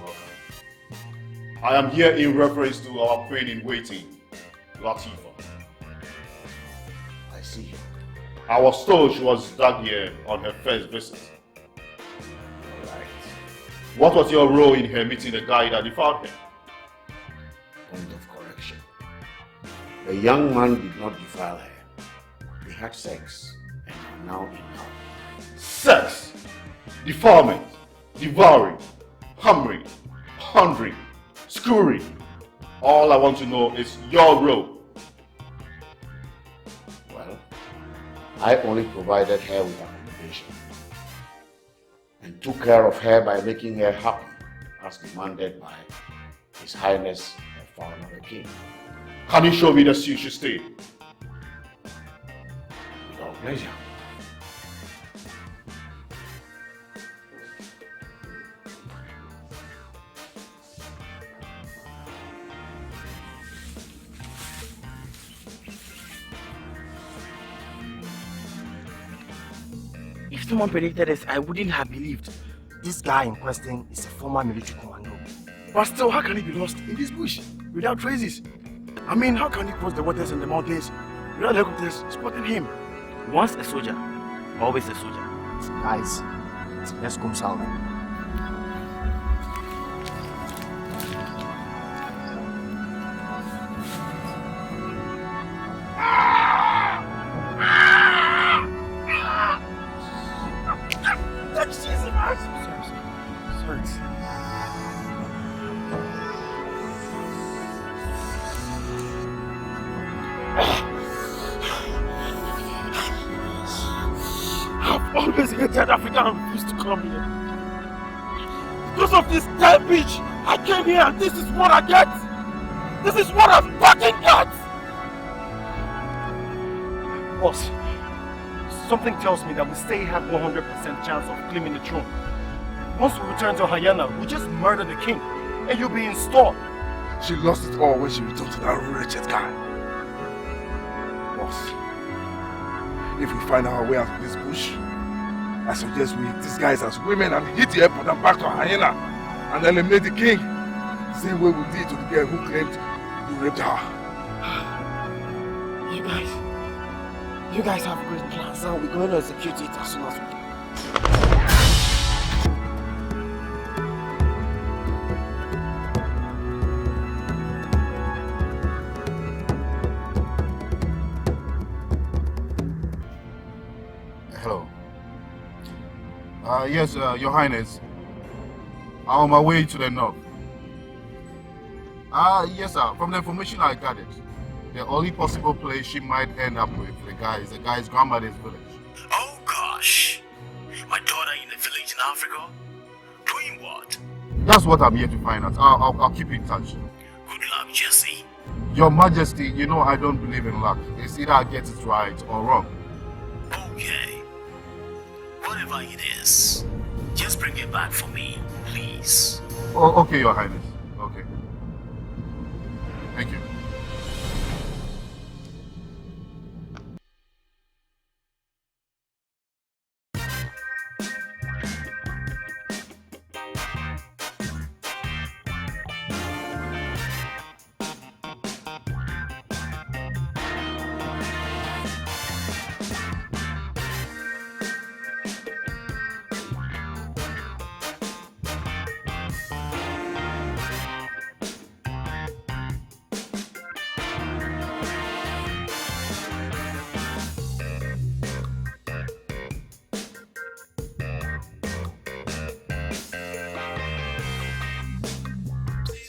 Welcome. I am here in reference to our Queen in Waiting, Latifah. I see. I was told she was dug here on her first visit. Alright. What was your role in her meeting the guy that defiled her? Point of correction. The young man did not defile her. They had sex and are now in love. Sex, defilement, devouring, hammering, hungering, screwing. All I want to know is your role. Well, I only provided her with accommodation and took care of her by making her happy as demanded by His Highness her father the King. Can you show me the suit she stayed? With all pleasure. someone predicted this, I wouldn't have believed. This guy in question is a former military commando. But still, how can he be lost in this bush without traces? I mean, how can he cross the waters and the mountains without helicopters spotting him? Once a soldier, always a soldier. Guys, let's go south. Africa and refused to come here. Because of this damn beach, I came here and this is what I get. This is what I fucking get. Boss, something tells me that we stay have 100% chance of claiming the throne. Once we return to Hyena, we just murder the king and you'll be installed. She lost it all when she returned to that wretched guy. Boss, if we find our way out of this bush, I suggest we disguise as women and hit the airport and back to Hyena and eliminate the king. The same way we did to the girl who claimed you raped her. You guys have great plans and we're going to execute it as soon as we can. Hello. Yes, Your Highness. I'm on my way to the north. Yes, sir. From the information I gathered, the only possible place she might end up with the guy's grandmother's village. Oh gosh. My daughter in the village in Africa? Doing what? That's what I'm here to find out. I'll keep in touch. Good luck, Jesse. Your Majesty, you know I don't believe in luck. It's either I get it right or wrong. Okay. Whatever it is, just bring it back for me, please. Oh, okay, Your Highness. Okay. Thank you.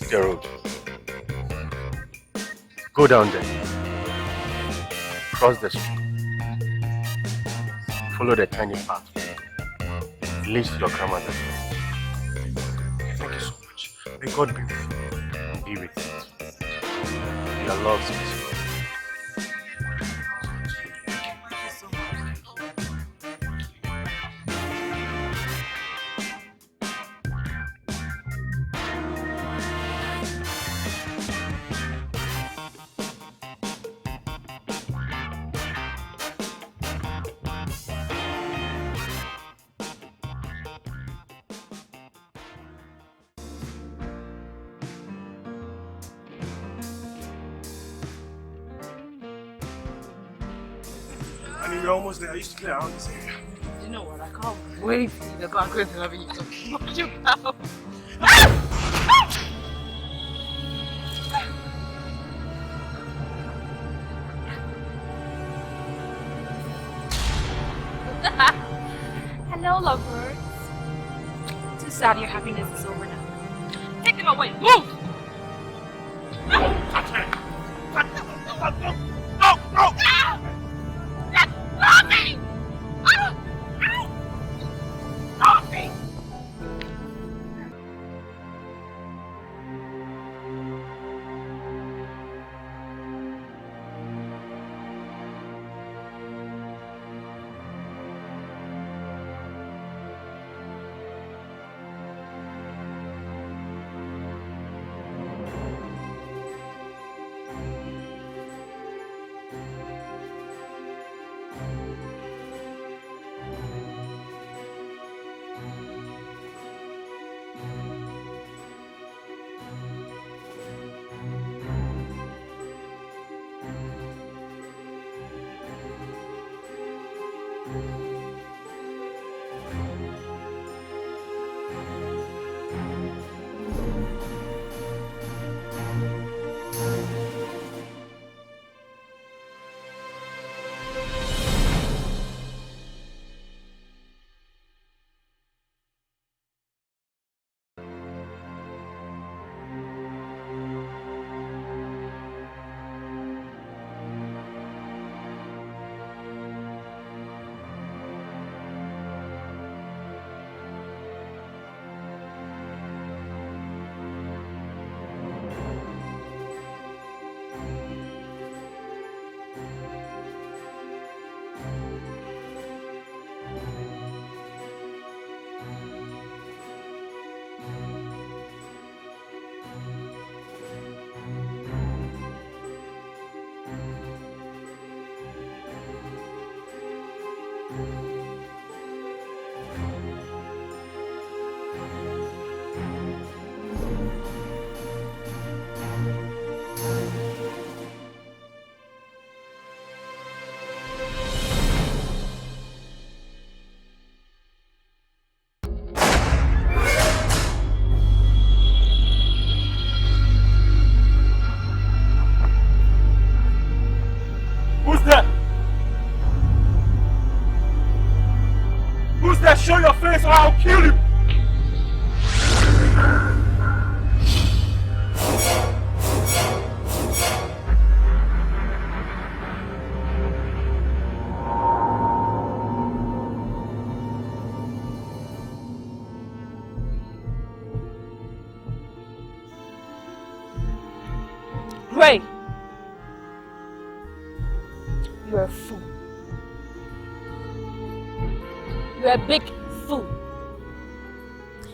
The road. Go down there. Cross the street. Follow the tiny path. It leads to your grandmother's house. Thank you so much. May God be with you. And be with you. Your love speaks for you. We're almost there. I used to clear out this area. You know what? I can't wait for you to go and go to having you to fuck you out. Hello, lovebirds. Too sad your happiness is over now. Take them away. Move! Show your face or I'll kill you! Ray, you're a fool. You're a big fool.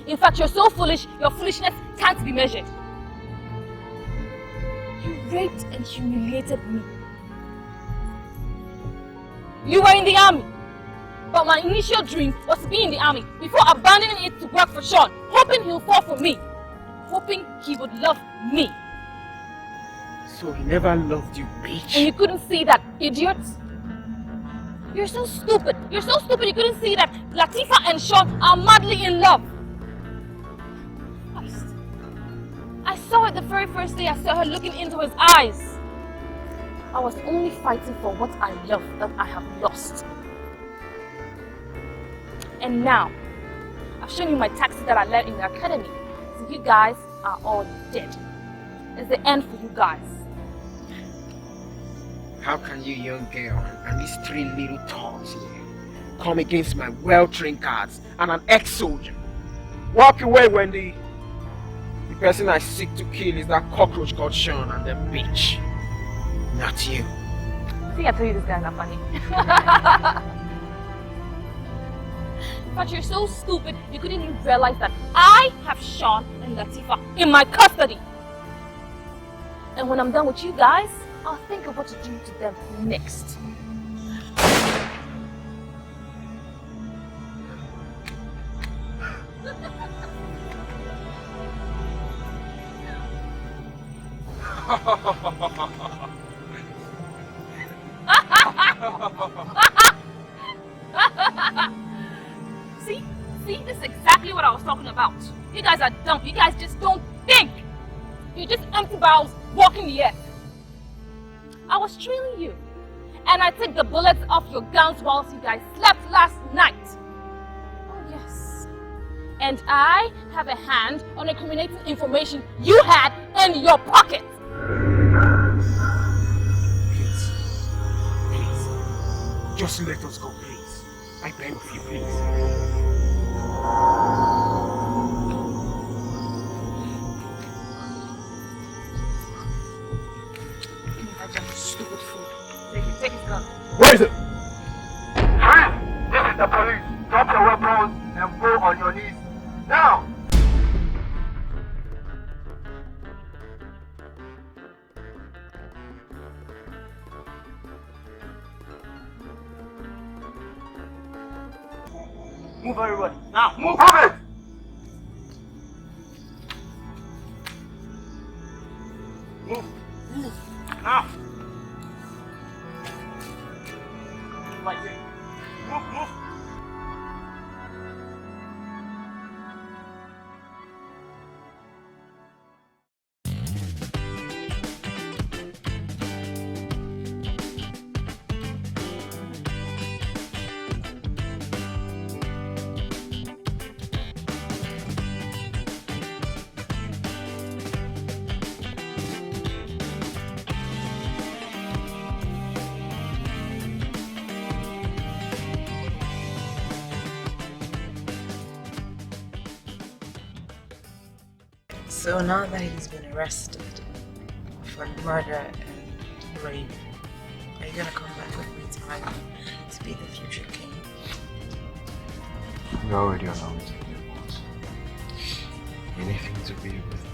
In fact, you're so foolish, your foolishness can't be measured. You raped and humiliated me. You were in the army, but my initial dream was to be in the army before abandoning it to work for Sean, hoping he'll fall for me, hoping he would love me. So he never loved you, bitch. And you couldn't see that, idiot? You're so stupid. You're so stupid you couldn't see that Latifah and Sean are madly in love. I saw it the very first day I saw her looking into his eyes. I was only fighting for what I love that I have lost. And now, I've shown you my taxi that I led in the academy. So you guys are all dead. It's the end for you guys. How can you, young girl, and these three little tots here come against my well-trained guards and an ex-soldier? Walk away, Wendy. The person I seek to kill is that cockroach called Sean and the bitch. Not you. I think I told you this guys are funny. But you're so stupid you couldn't even realize that I have Sean and Latifah in my custody. And when I'm done with you guys, I'll think of what to do to them next. See? This is exactly what I was talking about. You guys are dumb. You guys just don't think. You're just empty bowels walking the earth. I was trailing you, and I took the bullets off your guns whilst you guys slept last night. Oh yes. And I have a hand on incriminating information you had in your pocket. Please, just let us go, please. I beg of you, please. Stupid fool. Take his gun. Where is it? Freeze! This is the police. Drop your weapons and go on your knees. Now! Move everybody. Now, move! Move it! Move. Now. Like this. Move! So now that he's been arrested for murder and rape, are you gonna come back with me to be the future king? You're already on our way to be a boss. Anything to be with